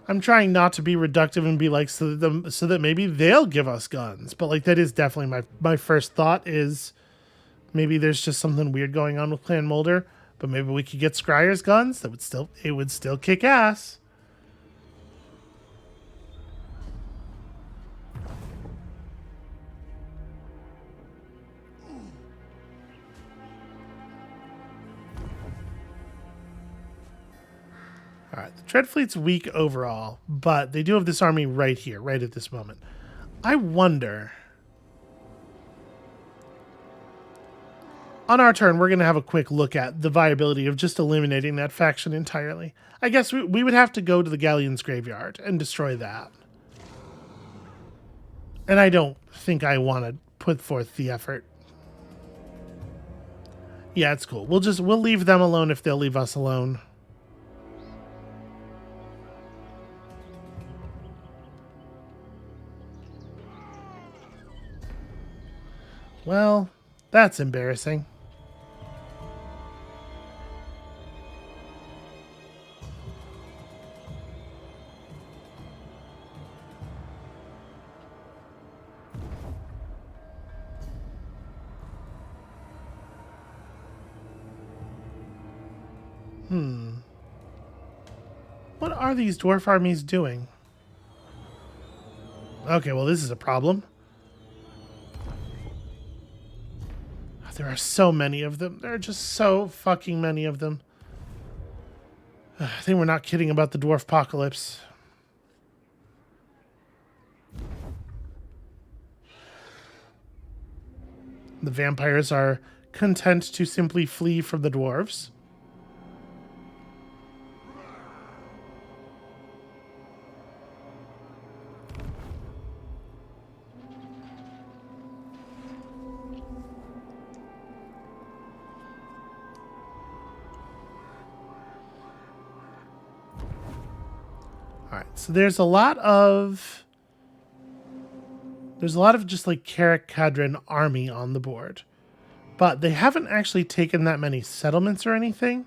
A: I'm trying not to be reductive and be like so that maybe they'll give us guns, but like that is definitely my first thought is maybe there's just something weird going on with Clan Mulder, but maybe we could get Scryer's guns. It would still kick ass. All right, the Dreadfleet's weak overall, but they do have this army right here, right at this moment. I wonder... On our turn, we're going to have a quick look at the viability of just eliminating that faction entirely. I guess we would have to go to the Galleon's Graveyard and destroy that. And I don't think I want to put forth the effort. Yeah, it's cool. We'll leave them alone if they'll leave us alone. Well, that's embarrassing. What are these dwarf armies doing? Okay, well, this is a problem. There are so many of them. There are just so fucking many of them. I think we're not kidding about the dwarf apocalypse. The vampires are content to simply flee from the dwarves. So there's a lot of just like Carrick Cadron army on the board, but they haven't actually taken that many settlements or anything.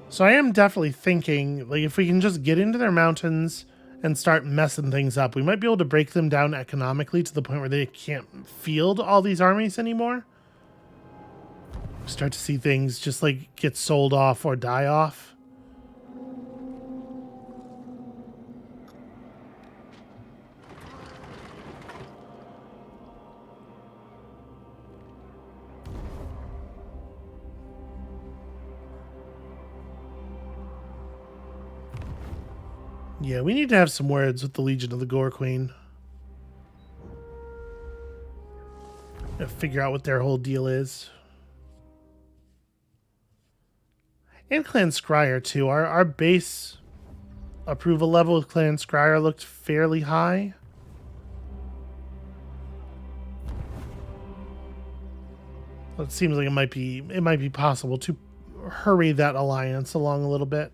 A: So I am definitely thinking like if we can just get into their mountains and start messing things up, we might be able to break them down economically to the point where they can't field all these armies anymore. Start to see things just like get sold off or die off. Yeah, we need to have some words with the Legion of the Gore Queen. Figure out what their whole deal is. And Clan Scryer, too. Our base approval level with Clan Scryer looked fairly high. Well, it seems like it might be possible to hurry that alliance along a little bit.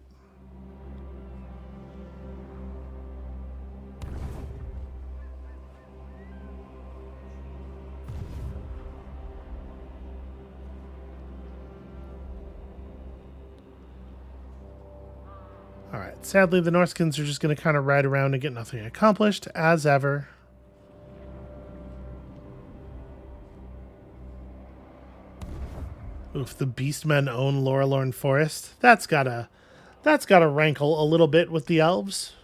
A: Alright, sadly the Norskins are just going to kind of ride around and get nothing accomplished, as ever. Oof, the Beastmen own Lorelorn Forest. That's gotta rankle a little bit with the elves.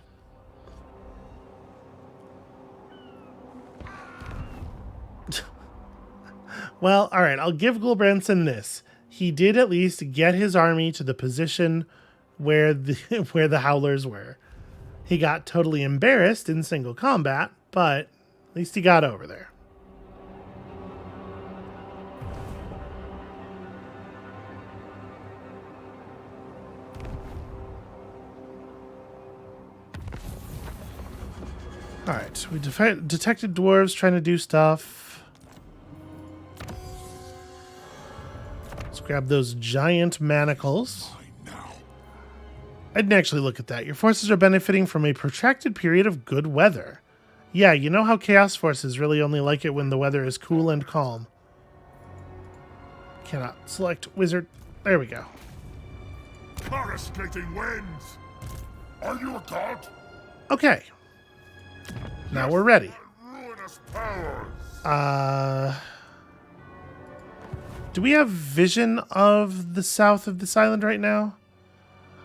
A: Well, alright, I'll give Gulbranson this. He did at least get his army to the position where the Howlers were. He got totally embarrassed in single combat, but at least he got over there. Alright, we detected dwarves trying to do stuff. Let's grab those giant manacles. I didn't actually look at that. Your forces are benefiting from a protracted period of good weather. Yeah, you know how Chaos forces really only like it when the weather is cool and calm. Cannot select wizard. There we go.
B: Coruscating winds! Are you a god?
A: Okay. Now we're ready.
B: Ruinous powers!
A: Do we have vision of the south of this island right now?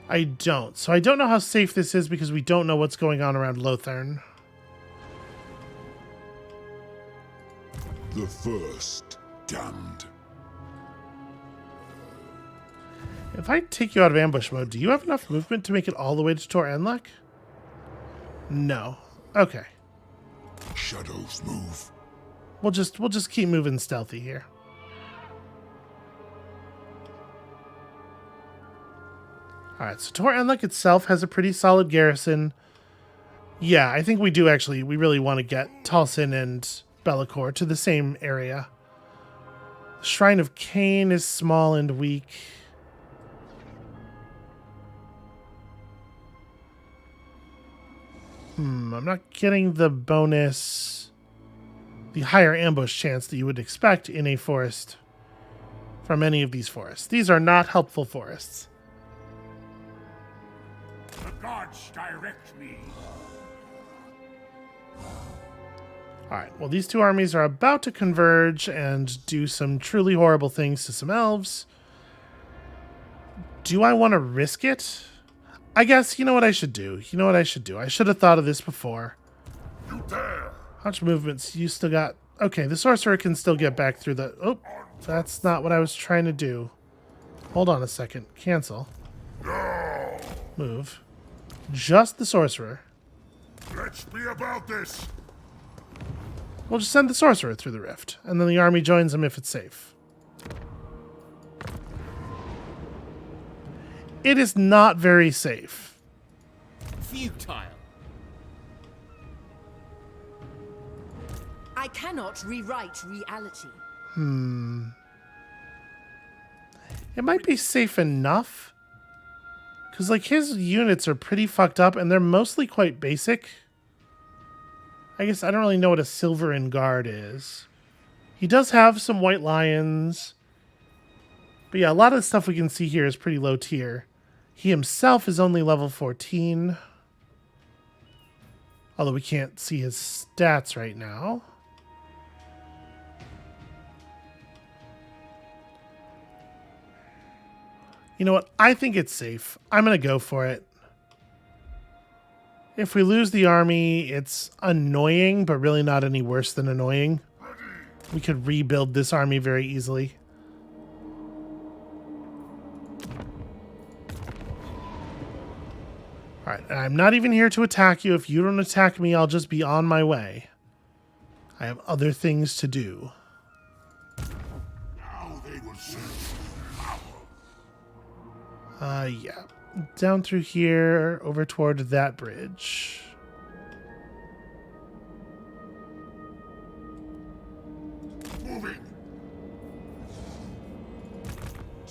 A: I don't. So I don't know how safe this is because we don't know what's going on around Lothern.
B: The first damned.
A: If I take you out of ambush mode, do you have enough movement to make it all the way to Tor Enlek? No. Okay.
B: Shadows move.
A: We'll just keep moving stealthy here. Alright, so Tor Enlek itself has a pretty solid garrison. Yeah, I think we really want to get Talsin and Be'lakor to the same area. The Shrine of Cain is small and weak. I'm not getting the bonus, the higher ambush chance that you would expect in a forest from any of these forests. These are not helpful forests.
C: The gods direct me.
A: Alright, well, these two armies are about to converge and do some truly horrible things to some elves. Do I want to risk it? I guess, you know what I should do? I should have thought of this before.
B: You dare!
A: How much movements you still got? Okay, the sorcerer can still get back through the... Oh, that's not what I was trying to do. Hold on a second. Cancel.
B: No!
A: Move. Just the sorcerer.
B: Let's be about this!
A: We'll just send the sorcerer through the rift, and then the army joins him if it's safe. It is not very safe.
C: Futile.
E: I cannot rewrite reality.
A: It might be safe enough. Because, like, his units are pretty fucked up, and they're mostly quite basic. I guess I don't really know what a Silverin Guard is. He does have some White Lions. But yeah, a lot of the stuff we can see here is pretty low tier. He himself is only level 14. Although we can't see his stats right now. You know what? I think it's safe. I'm going to go for it. If we lose the army, it's annoying, but really not any worse than annoying. We could rebuild this army very easily. Alright, I'm not even here to attack you. If you don't attack me, I'll just be on my way. I have other things to do.
B: Now they will see power.
A: Yeah. Down through here, over toward that bridge.
B: Moving.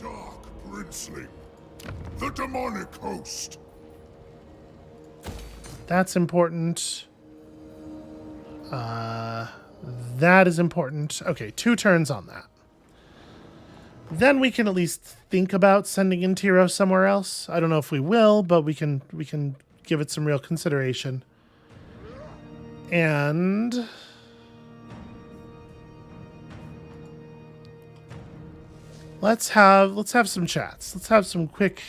B: Dark Princeling. The demonic host.
A: That's important. That is important. Okay, 2 turns on that. Then we can at least think about sending Intiro somewhere else. I don't know if we will, but we can give it some real consideration. And let's have some chats. Let's have some quick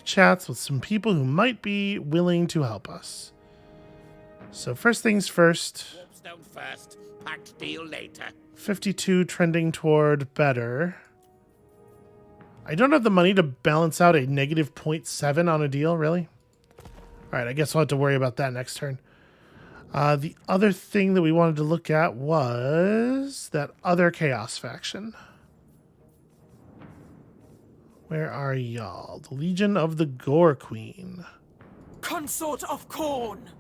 A: chats with some people who might be willing to help us. So first things first.
C: Stone first, packed deal later.
A: 52 trending toward better. I don't have the money to balance out a negative 0.7 on a deal, really? Alright, I guess we'll have to worry about that next turn. The other thing that we wanted to look at was that other Chaos faction. Where are y'all? The Legion of the Gore Queen.
F: Consort of Khorne!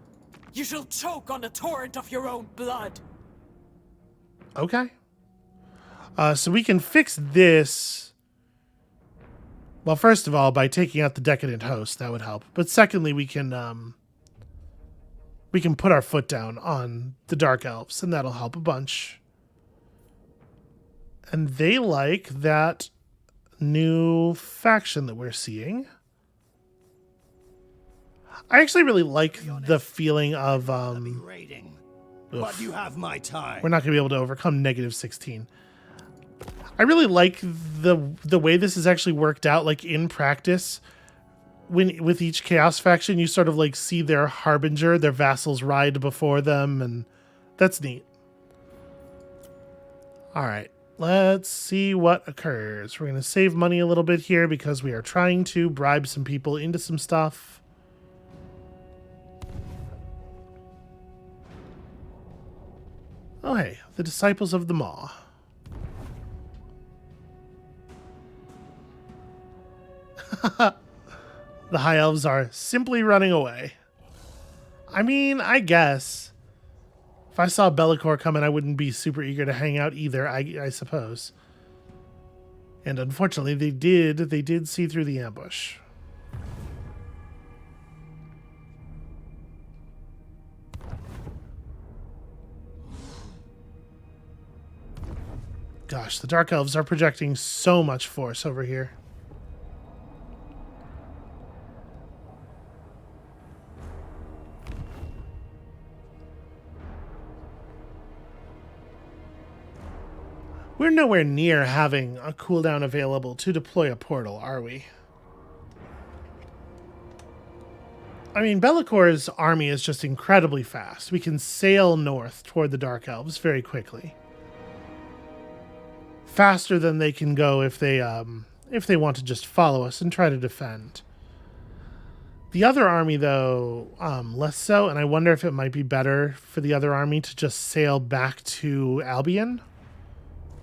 F: You shall choke on the torrent of your own blood.
A: Okay. So we can fix this. Well, first of all, by taking out the decadent host, that would help. But secondly, we can put our foot down on the dark elves, and that'll help a bunch. And they like that new faction that we're seeing. I actually really like the feeling of
D: But you have my time.
A: we're not going to be able to overcome -16. I really like the way this is actually worked out, like in practice. When with each chaos faction, you sort of like see their harbinger, their vassals ride before them, and that's neat. All right, let's see what occurs. We're going to save money a little bit here because we are trying to bribe some people into some stuff. Oh, hey, the disciples of the Maw. The high elves are simply running away. I mean, I guess if I saw Bellicor coming, I wouldn't be super eager to hang out either, I suppose. And unfortunately, they did see through the ambush. Gosh, the Dark Elves are projecting so much force over here. We're nowhere near having a cooldown available to deploy a portal, are we? I mean, Bellicor's army is just incredibly fast. We can sail north toward the Dark Elves very quickly. Faster than they can go if they want to just follow us and try to defend. The other army, though, less so, and I wonder if it might be better for the other army to just sail back to Albion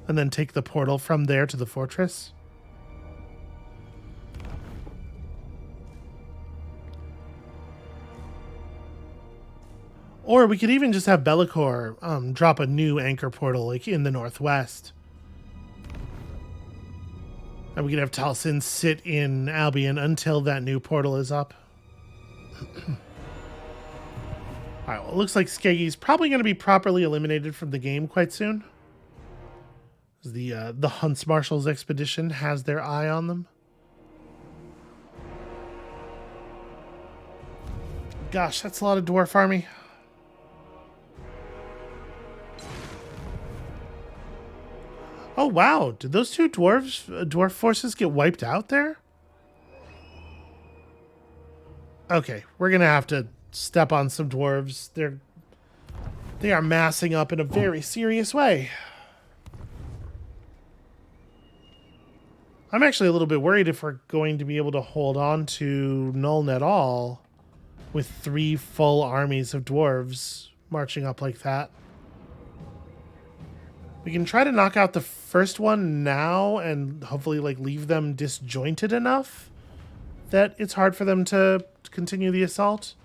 A: and then take the portal from there to the fortress. Or we could even just have Bellicor drop a new anchor portal like in the northwest. And we could have Talsin sit in Albion until that new portal is up. Alright, well, it looks like Skeggy's probably going to be properly eliminated from the game quite soon. The Hunts Marshal's expedition has their eye on them. Gosh, that's a lot of dwarf army. Oh wow, did those two dwarf forces get wiped out there? Okay, we're gonna have to step on some dwarves. They are massing up in a very serious way. I'm actually a little bit worried if we're going to be able to hold on to Nuln at all with 3 full armies of dwarves marching up like that. We can try to knock out the first one now and hopefully like leave them disjointed enough that it's hard for them to continue the assault.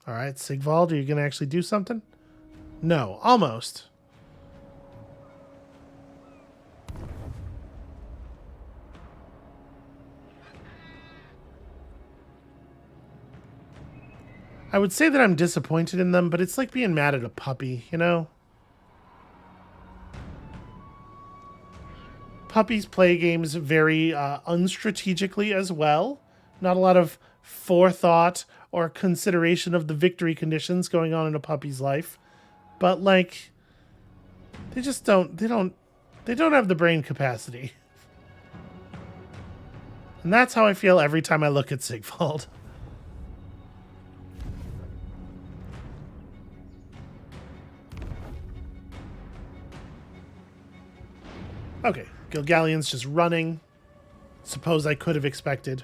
A: All right, Sigvald, are you going to actually do something? No, almost. I would say that I'm disappointed in them, but it's like being mad at a puppy, you know? Puppies play games very unstrategically as well. Not a lot of forethought or consideration of the victory conditions going on in a puppy's life. But like, they just don't have the brain capacity. And that's how I feel every time I look at Sigvald. Okay, Gilgallian's just running. Suppose I could have expected.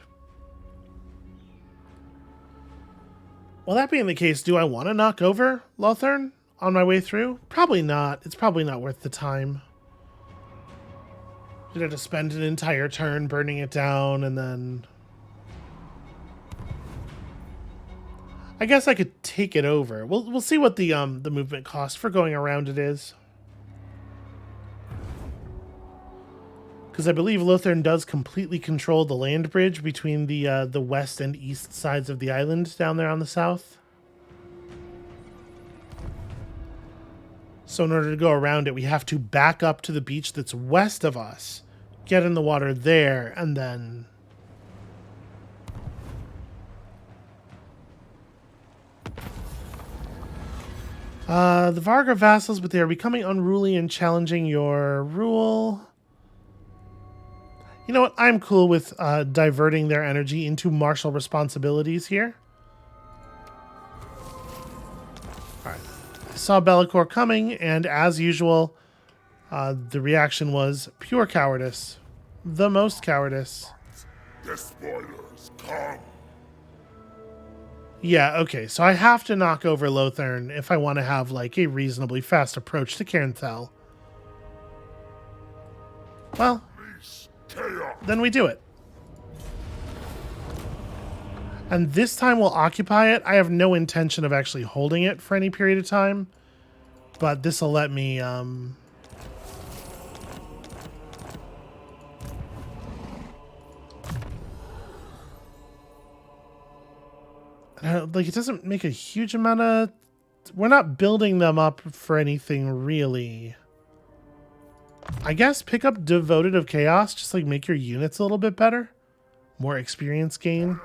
A: Well, that being the case, do I want to knock over Lothern on my way through? Probably not. It's probably not worth the time. You'd have to spend an entire turn burning it down, and then... I guess I could take it over. We'll see what the movement cost for going around it is. Because I believe Lothern does completely control the land bridge between the west and east sides of the island down there on the south. So in order to go around it, we have to back up to the beach that's west of us, get in the water there, and then... the Varga vassals, but they are becoming unruly and challenging your rule. You know what? I'm cool with diverting their energy into martial responsibilities here. Alright. I saw Be'lakor coming, and as usual, the reaction was pure cowardice. The most cowardice.
B: The spoilers come.
A: Yeah, okay, so I have to knock over Lothern if I want to have, like, a reasonably fast approach to Cairnthal. Well, then we do it. And this time we'll occupy it. I have no intention of actually holding it for any period of time, but this will let me, like, it doesn't make a huge amount of... We're not building them up for anything, really. I guess pick up Devoted of Chaos, just, like, make your units a little bit better. More experience gain.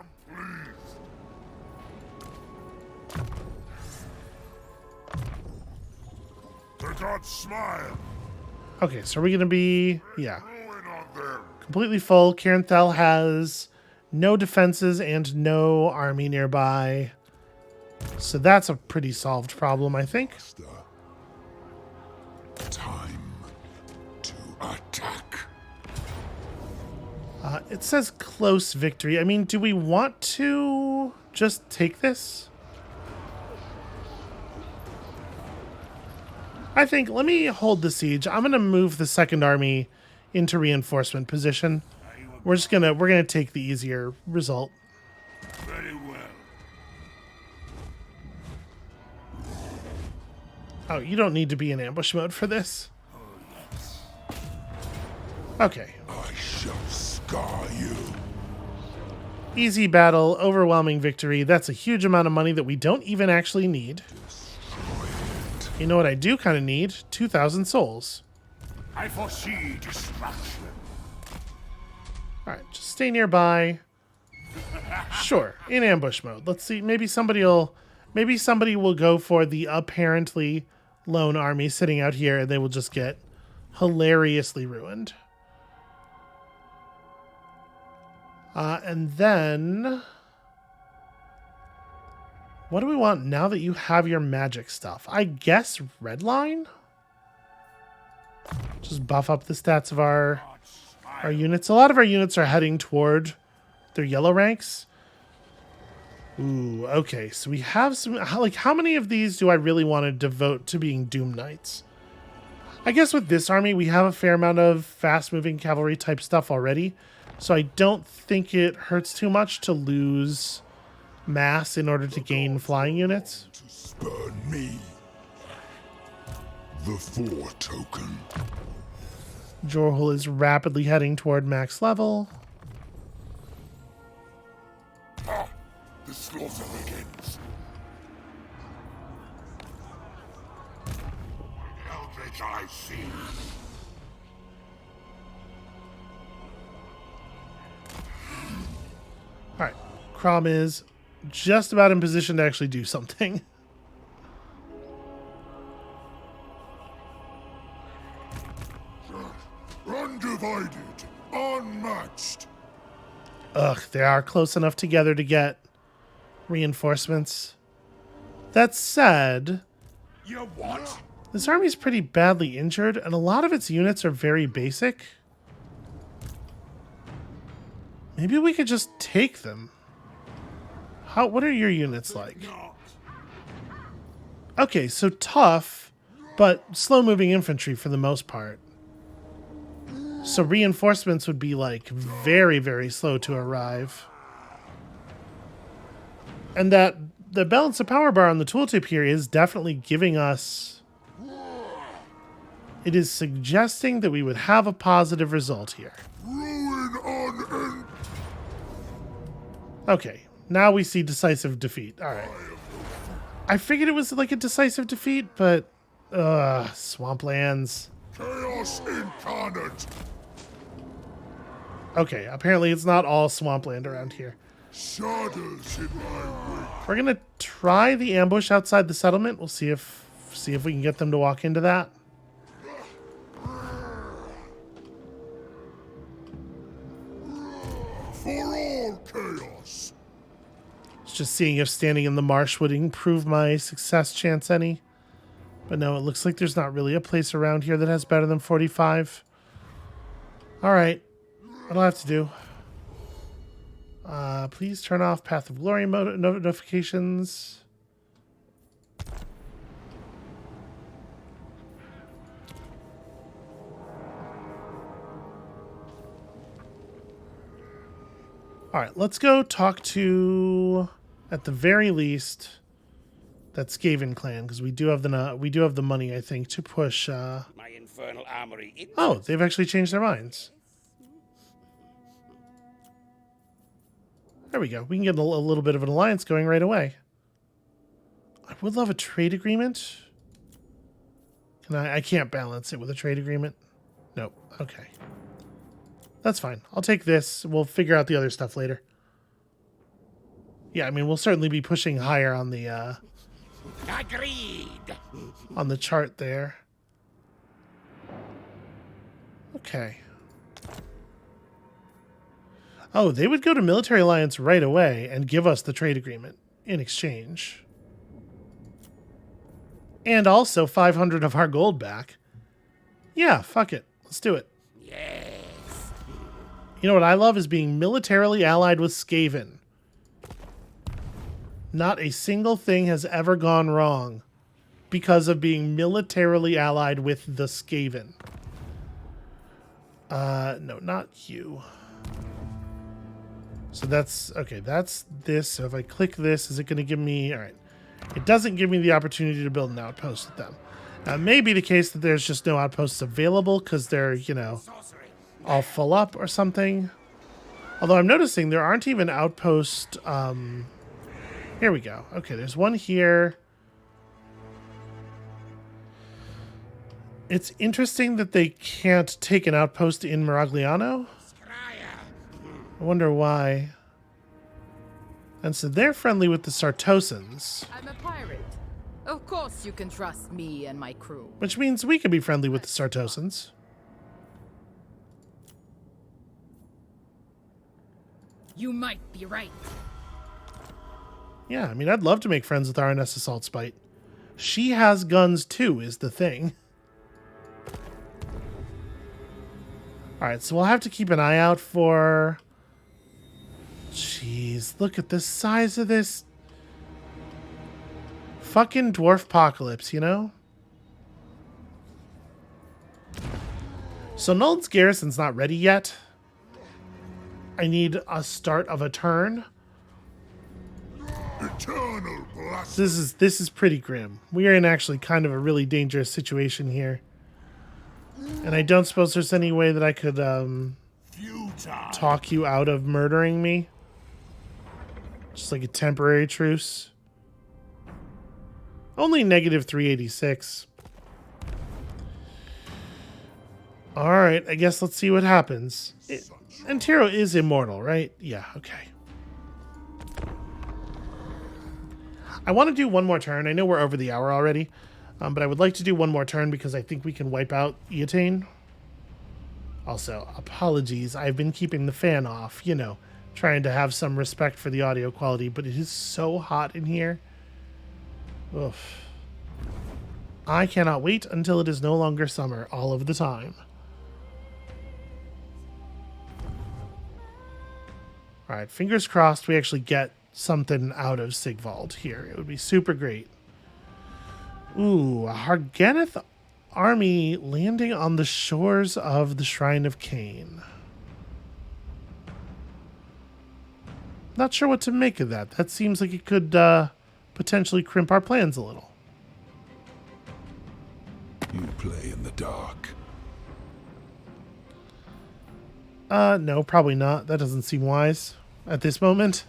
B: The gods smile.
A: Okay, so are we going to be... Yeah.
B: Ruin on them.
A: Completely full. Cairnthal has no defenses and no army nearby. So that's a pretty solved problem, I think.
B: Time to attack.
A: It says close victory. I mean, do we want to just take this? I think, let me hold the siege. I'm going to move the second army into reinforcement position. We're gonna take the easier result.
B: Very well.
A: Oh, you don't need to be in ambush mode for this. Okay.
B: I shall scar you.
A: Easy battle, overwhelming victory. That's a huge amount of money that we don't even actually need. You know what I do kind of need? 2,000 souls.
B: I foresee destruction.
A: Alright, just stay nearby. Sure, in ambush mode. Let's see, maybe somebody will go for the apparently lone army sitting out here, and they will just get hilariously ruined. And then... What do we want now that you have your magic stuff? I guess Redline? Just buff up the stats of our units. A lot of our units are heading toward their yellow ranks. Ooh, okay. So we have some... Like, how many of these do I really want to devote to being Doom Knights? I guess with this army, we have a fair amount of fast-moving cavalry type stuff already. So I don't think it hurts too much to lose mass in order to gain flying units.
B: To spurn me. The 4 token.
A: Jorhul is rapidly heading toward max level.
B: Ah, the slaughter begins. Eldritch I see.
A: Alright, Crom is just about in position to actually do something.
B: Undivided, unmatched.
A: Ugh, they are close enough together to get reinforcements. That said,
B: You what?
A: this army's pretty badly injured, and a lot of its units are very basic. Maybe we could just take them. What are your units like? Okay, so tough, but slow-moving infantry for the most part. So reinforcements would be, like, very, very slow to arrive. And that the balance of power bar on the tooltip here is definitely giving us... It is suggesting that we would have a positive result here.
B: Ruin on
A: Okay, now we see decisive defeat. All right. I figured it was like a decisive defeat, but... swamplands.
B: chaos incarnate.
A: Okay, apparently it's not all swampland around here.
B: Shadows in my wake.
A: We're gonna try the ambush outside the settlement. We'll see if we can get them to walk into that.
B: For all chaos.
A: It's just seeing if standing in the marsh would improve my success chance any. But no, it looks like there's not really a place around here that has better than 45. All right, what'll I have to do? Please turn off Path of Glory notifications. All right, let's go talk to, at the very least, that Skaven clan, because we do have the money, I think, to push.
C: My infernal armory.
A: Oh, they've actually changed their minds. There we go. We can get a little bit of an alliance going right away. I would love a trade agreement. Can I can't balance it with a trade agreement. Nope. Okay. That's fine. I'll take this. We'll figure out the other stuff later. Yeah, I mean, we'll certainly be pushing higher on the
C: Agreed.
A: on the chart there. Okay. Oh, they would go to military alliance right away and give us the trade agreement in exchange. And also 500 of our gold back. Yeah, fuck it. Let's do it.
C: Yes.
A: You know what I love is being militarily allied with Skaven. Not a single thing has ever gone wrong because of being militarily allied with the Skaven. No, not you. So that's, okay, that's this. So if I click this, is it going to give me, all right. It doesn't give me the opportunity to build an outpost with them. Now, it may be the case that there's just no outposts available because they're, you know, all full up or something. Although I'm noticing there aren't even outposts. Here we go. Okay, there's one here. It's interesting that they can't take an outpost in Miragliano. I wonder why. And so they're friendly with the Sartosans.
G: I'm a pirate. Of course you can trust me and my crew.
A: Which means we can be friendly with the Sartosans.
G: You might be right.
A: Yeah, I mean, I'd love to make friends with RNS Assault Spite. She has guns too, is the thing. Alright, so we'll have to keep an eye out for... Jeez, look at the size of this fucking dwarf apocalypse, you know? So Nuln's garrison's not ready yet. I need a start of a turn.
B: Eternal blast.
A: This is pretty grim. We are in actually kind of a really dangerous situation here. And I don't suppose there's any way that I could
B: Futile.
A: talk you out of murdering me. Just like a temporary truce. Only negative 386. Alright, I guess let's see what happens. Antero is immortal, right? Yeah, okay. I want to do one more turn. I know we're over the hour already. But I would like to do one more turn because I think we can wipe out Eotane. Also, apologies. I've been keeping the fan off, you know, trying to have some respect for the audio quality, but it is so hot in here. Oof. I cannot wait until it is no longer summer all of the time. All right, fingers crossed we actually get something out of Sigvald here. It would be super great. Ooh, a Harganeth army landing on the shores of the Shrine of Cain. Not sure what to make of that. That seems like it could potentially crimp our plans a little.
B: You play in the dark.
A: No, probably not. That doesn't seem wise at this moment.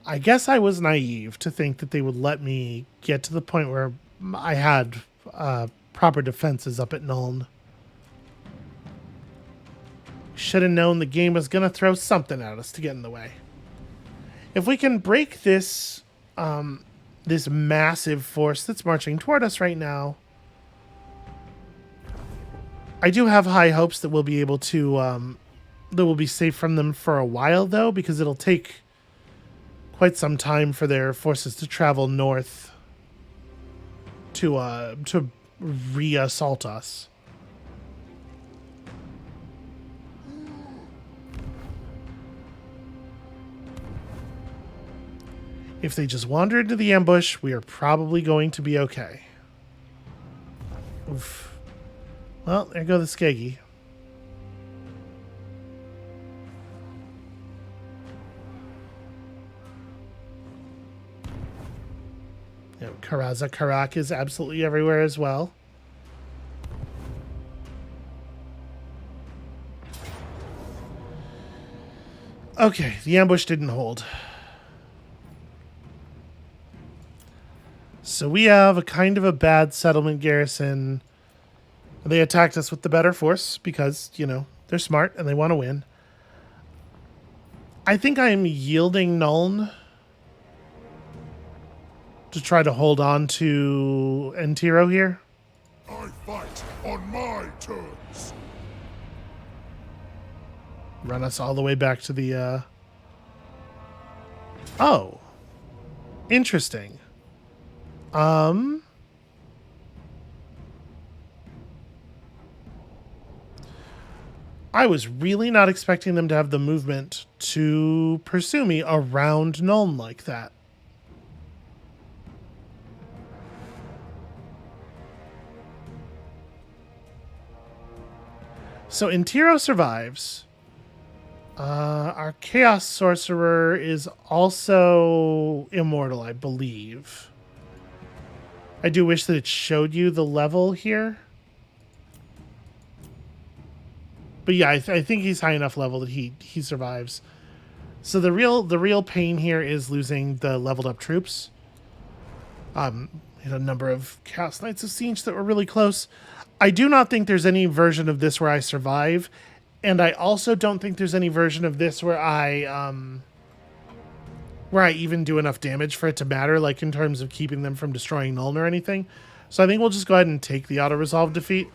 A: I guess I was naive to think that they would let me get to the point where I had proper defenses up at Nuln. Should have known the game was going to throw something at us to get in the way. If we can break this this massive force that's marching toward us right now, I do have high hopes that we'll be able to that we'll be safe from them for a while, though, because it'll take quite some time for their forces to travel north to re-assault us. If they just wander into the ambush, we are probably going to be okay. Oof. Well, there go the Skeggy. You know, Karaza Karak is absolutely everywhere as well. Okay, the ambush didn't hold. So we have a kind of a bad settlement garrison. They attacked us with the better force because, you know, they're smart and they want to win. I think I'm yielding Nuln to try to hold on to Entiro here.
B: I fight on my terms.
A: Run us all the way back to the... Oh. Interesting. I was really not expecting them to have the movement to pursue me around Nuln like that. So Entiro survives. Our Chaos Sorcerer is also immortal, I believe. I do wish that it showed you the level here. But yeah, I think he's high enough level that he survives. So the real pain here is losing the leveled up troops. A number of Chaos Knights of Siege that were really close. I do not think there's any version of this where I survive, and I also don't think there's any version of this where I even do enough damage for it to matter, like in terms of keeping them from destroying Nuln or anything. So I think we'll just go ahead and take the auto-resolve defeat.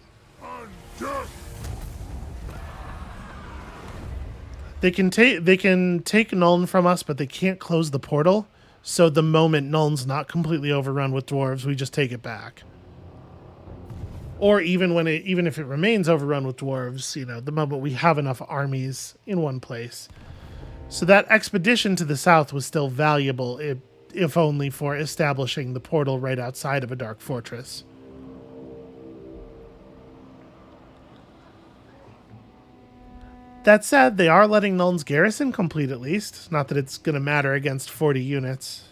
A: They can take Nuln from us, but they can't close the portal. So the moment Nuln's not completely overrun with dwarves, we just take it back. Or even if it remains overrun with dwarves, you know, the moment we have enough armies in one place. So that expedition to the south was still valuable, if only for establishing the portal right outside of a dark fortress. That said, they are letting Nuln's garrison complete at least. Not that it's going to matter against 40 units.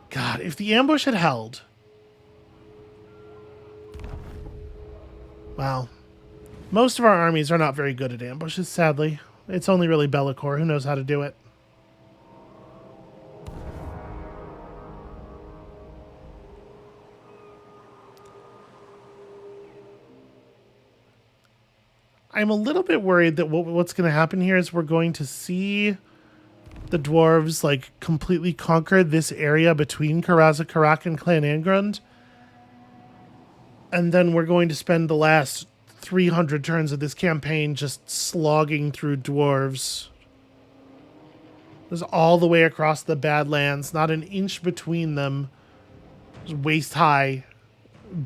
A: God, if the ambush had held... Wow. Most of our armies are not very good at ambushes, sadly. It's only really Be'lakor who knows how to do it. I'm a little bit worried that what's going to happen here is we're going to see the dwarves like completely conquer this area between Karaza Karak and Clan Angrund. And then we're going to spend the last 300 turns of this campaign just slogging through dwarves. There's all the way across the Badlands, not an inch between them. Just waist-high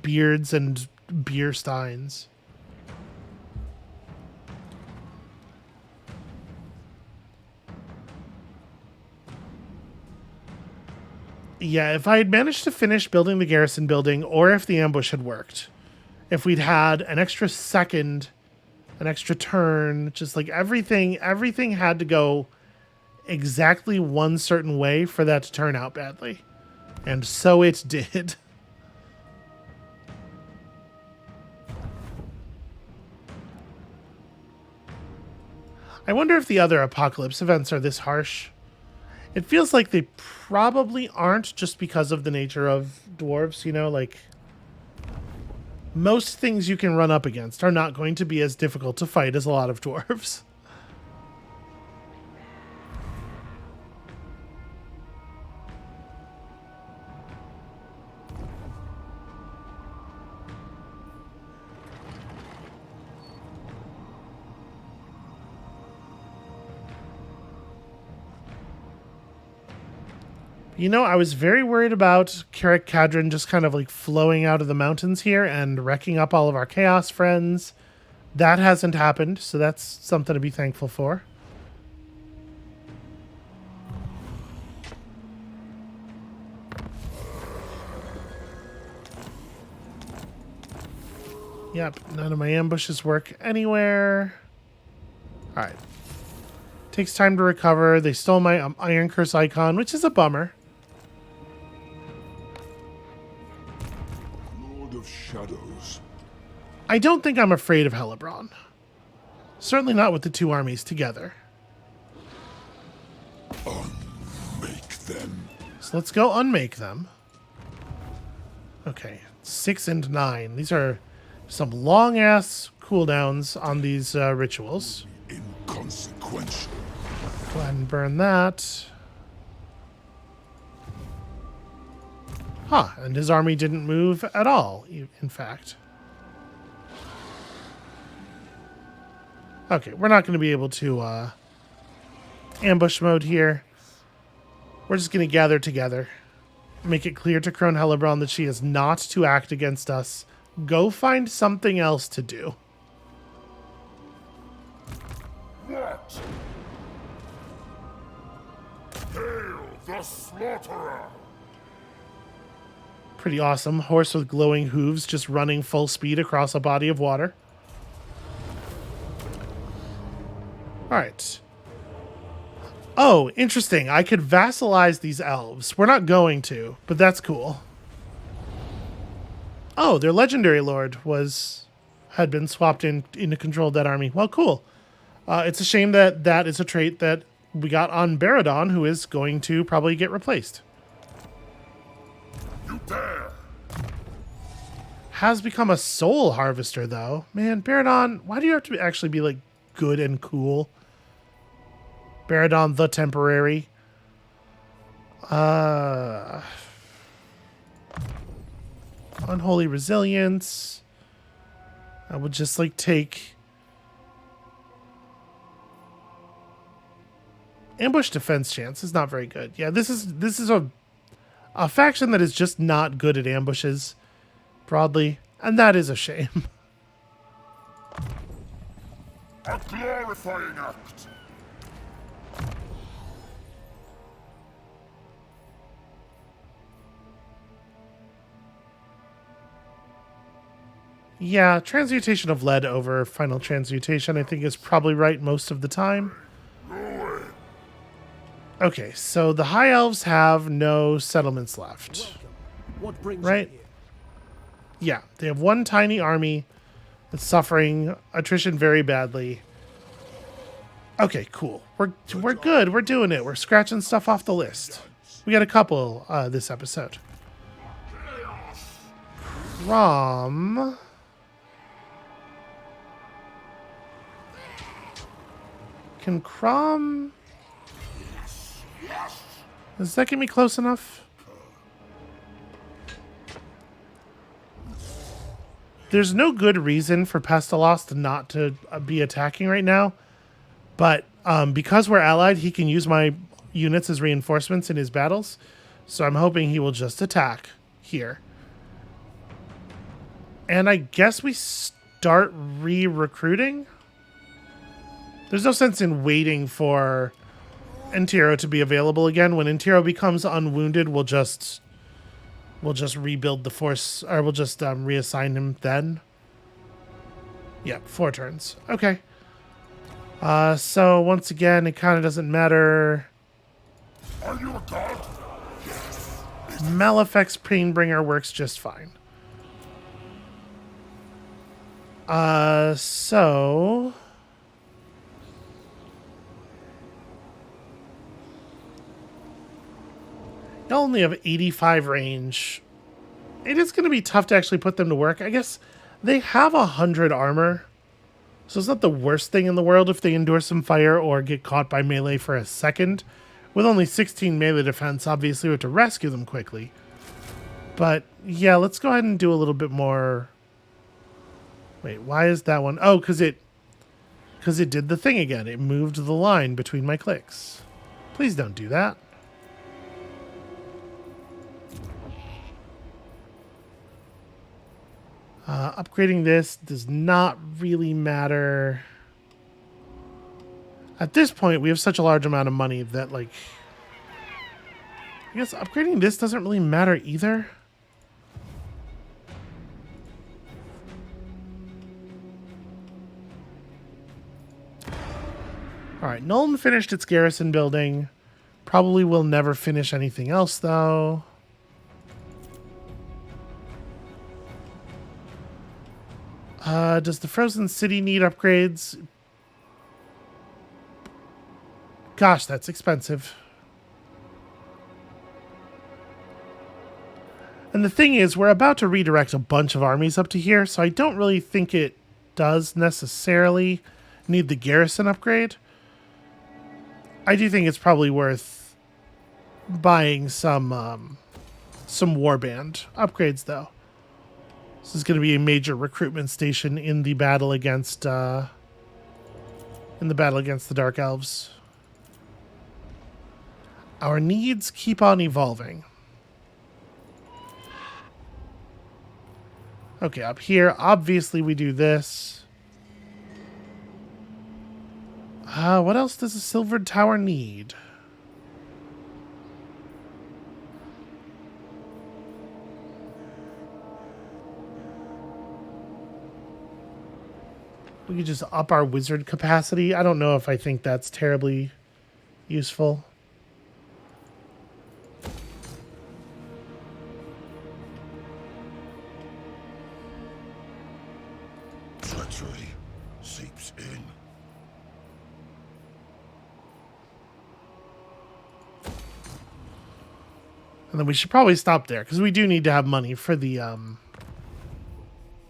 A: beards and beer steins. Yeah, if I had managed to finish building the garrison building, or if the ambush had worked, if we'd had an extra second, an extra turn, just like everything had to go exactly one certain way for that to turn out badly. And so it did. I wonder if the other apocalypse events are this harsh. It feels like they probably aren't, just because of the nature of dwarves, you know, like most things you can run up against are not going to be as difficult to fight as a lot of dwarves. You know, I was very worried about Carrick Cadron just kind of like flowing out of the mountains here and wrecking up all of our chaos friends. That hasn't happened, so that's something to be thankful for. Yep, none of my ambushes work anywhere. All right. Takes time to recover. They stole my Iron Curse icon, which is a bummer.
B: Lord of Shadows.
A: I don't think I'm afraid of Hellebron. Certainly not with the two armies together.
B: Make them.
A: So let's go unmake them. Okay, 6 and 9. These are some long-ass cooldowns on these rituals.
B: Inconsequential.
A: Go ahead and burn that. Huh, and his army didn't move at all, in fact. Okay, we're not going to be able to ambush mode here. We're just going to gather together. Make it clear to Crone Hellebron that she is not to act against us. Go find something else to do.
B: What? Hail the Slaughterer!
A: Pretty awesome. Horse with glowing hooves just running full speed across a body of water. All right. Oh, interesting. I could vassalize these elves. We're not going to, but that's cool. Oh, their legendary lord had been swapped into control of that army. Well, cool. It's a shame that that is a trait that we got on Baradon, who is going to probably get replaced.
B: You dare!
A: Has become a soul harvester, though. Man, Baradon, why do you have to actually be, like, good and cool? Baradon the Temporary. Unholy Resilience. I would just, like, take... Ambush defense chance is not very good. Yeah, this is a faction that is just not good at ambushes, broadly, and that is a shame.
B: A glorifying act!
A: Yeah, transmutation of lead over final transmutation, I think, is probably right most of the time. Okay, so the High Elves have no settlements left.
D: What brings
A: Right?
D: you here?
A: Yeah, they have one tiny army that's suffering attrition very badly. Okay, cool. We're good. We're doing it. We're scratching stuff off the list. We got a couple this episode. Rom. Can Crom... Does that get me close enough? There's no good reason for Pestilost not to be attacking right now. But because we're allied, he can use my units as reinforcements in his battles. So I'm hoping he will just attack here. And I guess we start re-recruiting? There's no sense in waiting for Entiro to be available again. When Entiro becomes unwounded, we'll just rebuild the force, or we'll just reassign him then. Yeah, 4 turns. Okay. So once again, it kind of doesn't matter.
B: Are you a god?
A: Malefic's Painbringer works just fine. So y'all only have 85 range. It is going to be tough to actually put them to work. I guess they have 100 armor, so it's not the worst thing in the world if they endure some fire or get caught by melee for a second. With only 16 melee defense, obviously we have to rescue them quickly. But yeah, let's go ahead and do a little bit more. Wait, why is that one? Oh, because it did the thing again. It moved the line between my clicks. Please don't do that. Upgrading this does not really matter. At this point, we have such a large amount of money that, like, I guess upgrading this doesn't really matter either. Alright, Nolan finished its garrison building. Probably will never finish anything else, though. Does the Frozen City need upgrades? Gosh, that's expensive. And the thing is, we're about to redirect a bunch of armies up to here, so I don't really think it does necessarily need the garrison upgrade. I do think it's probably worth buying some warband upgrades, though. This is going to be a major recruitment station in the battle against the Dark Elves. Our needs keep on evolving. Okay, up here, obviously we do this. What else does a Silvered Tower need? We could just up our wizard capacity. I don't know if I think that's terribly useful.
B: Treachery seeps in.
A: And then we should probably stop there, because we do need to have money for the,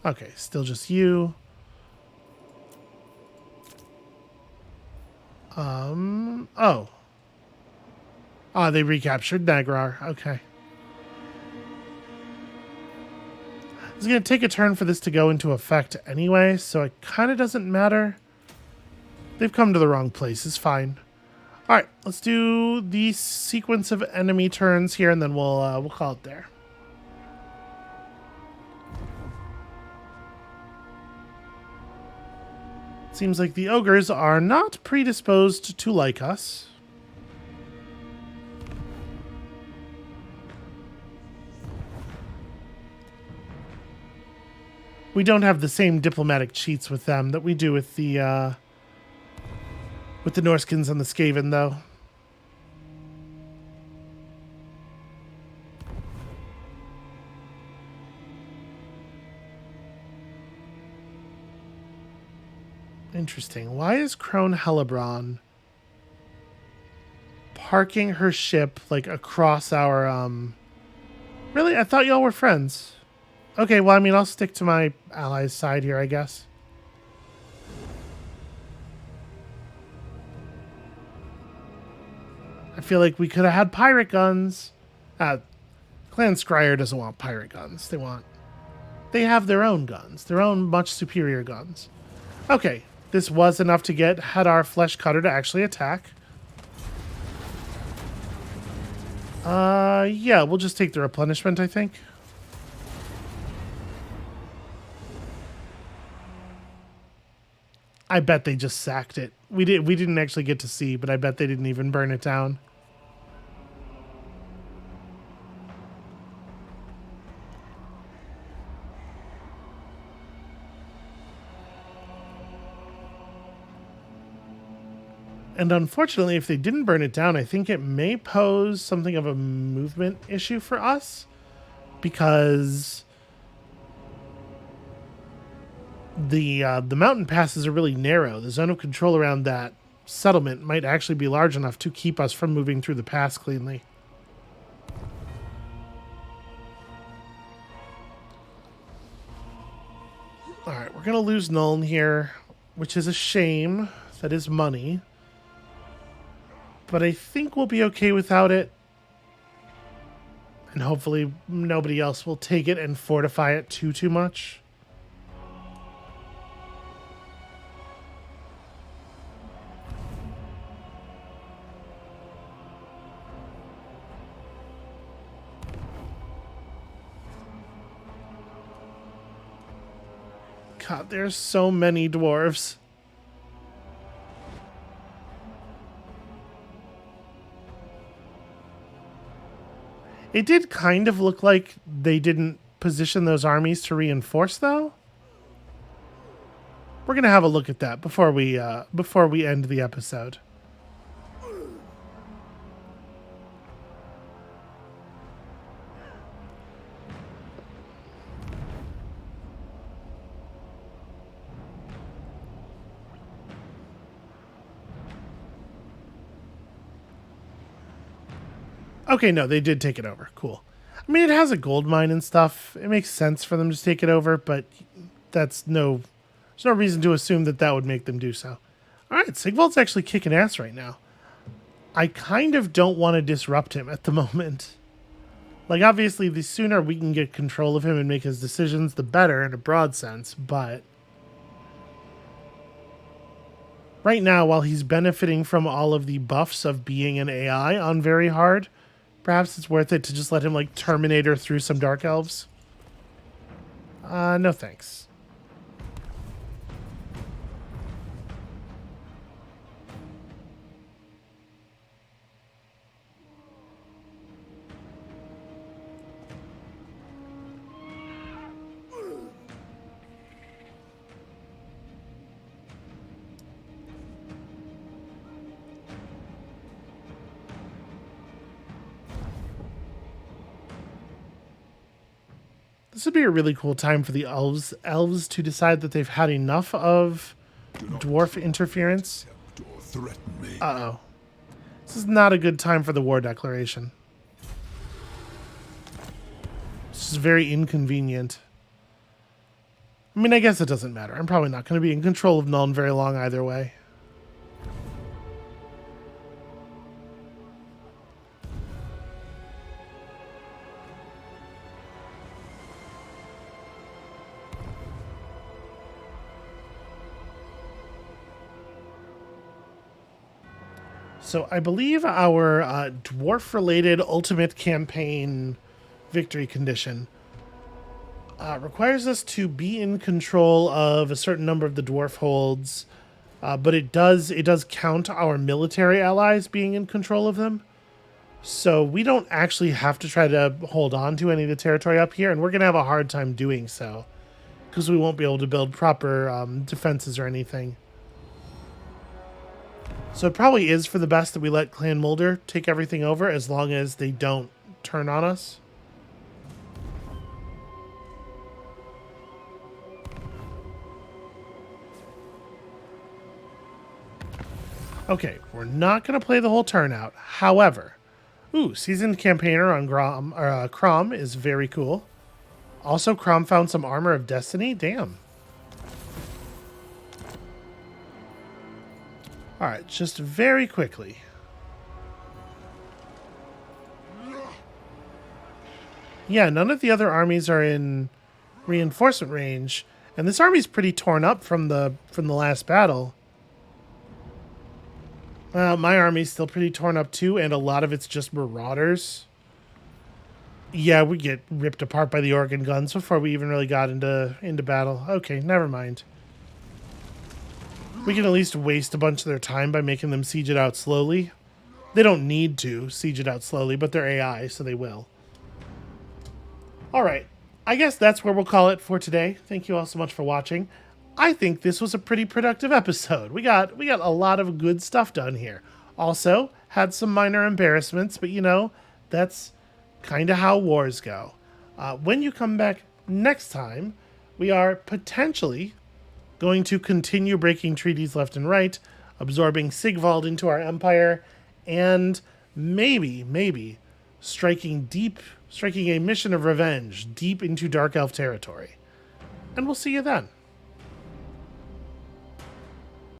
A: Okay, still just you. Oh. Ah, they recaptured Nagrar. Okay. It's going to take a turn for this to go into effect anyway, so it kind of doesn't matter. They've come to the wrong place. It's fine. All right, let's do the sequence of enemy turns here, and then we'll call it there. Seems like the ogres are not predisposed to like us. We don't have the same diplomatic cheats with them that we do with the Norskins and the Skaven, though. Interesting. Why is Crone Hellebron parking her ship, like, across our, Really? I thought y'all were friends. Okay, well, I mean, I'll stick to my allies' side here, I guess. I feel like we could have had pirate guns. Clan Scryer doesn't want pirate guns. They have their own guns. Their own much superior guns. Okay, this was enough to get Hadar Flesh Cutter to actually attack. Yeah, we'll just take the replenishment, I think. I bet they just sacked it. We didn't actually get to see, but I bet they didn't even burn it down. And unfortunately, if they didn't burn it down, I think it may pose something of a movement issue for us, because the mountain passes are really narrow. The zone of control around that settlement might actually be large enough to keep us from moving through the pass cleanly. All right, we're going to lose Nuln here, which is a shame. That is money. But I think we'll be okay without it. And hopefully nobody else will take it and fortify it too much. God, there's so many dwarves. It did kind of look like they didn't position those armies to reinforce, though. We're gonna have a look at that before we end the episode. Okay, no, they did take it over. Cool. I mean, it has a gold mine and stuff. It makes sense for them to take it over, but there's no reason to assume that that would make them do so. All right, Sigvald's actually kicking ass right now. I kind of don't want to disrupt him at the moment. Like, obviously, the sooner we can get control of him and make his decisions, the better in a broad sense, but right now, while he's benefiting from all of the buffs of being an AI on very hard, perhaps it's worth it to just let him, like, Terminator through some Dark Elves. No thanks. This would be a really cool time for the elves to decide that they've had enough of dwarf interference. Uh-oh. This is not a good time for the war declaration. This is very inconvenient. I mean, I guess it doesn't matter. I'm probably not going to be in control of Nuln very long either way. So I believe our dwarf-related ultimate campaign victory condition requires us to be in control of a certain number of the dwarf holds, but it does count our military allies being in control of them. So we don't actually have to try to hold on to any of the territory up here, and we're going to have a hard time doing so because we won't be able to build proper defenses or anything. So it probably is for the best that we let Clan Mulder take everything over as long as they don't turn on us. Okay, we're not going to play the whole turnout. However, seasoned campaigner on Crom is very cool. Also, Crom found some armor of destiny. Damn. All right, just very quickly. Yeah, none of the other armies are in reinforcement range, and this army's pretty torn up from the last battle. My army's still pretty torn up too, and a lot of it's just marauders. Yeah, we get ripped apart by the organ guns before we even really got into battle. Okay, never mind. We can at least waste a bunch of their time by making them siege it out slowly. They don't need to siege it out slowly, but they're AI, so they will. All right. I guess that's where we'll call it for today. Thank you all so much for watching. I think this was a pretty productive episode. We got a lot of good stuff done here. Also, had some minor embarrassments, but you know, that's kind of how wars go. When you come back next time, we are potentially going to continue breaking treaties left and right, absorbing Sigvald into our empire, and maybe striking a mission of revenge deep into Dark Elf territory. And we'll see you then.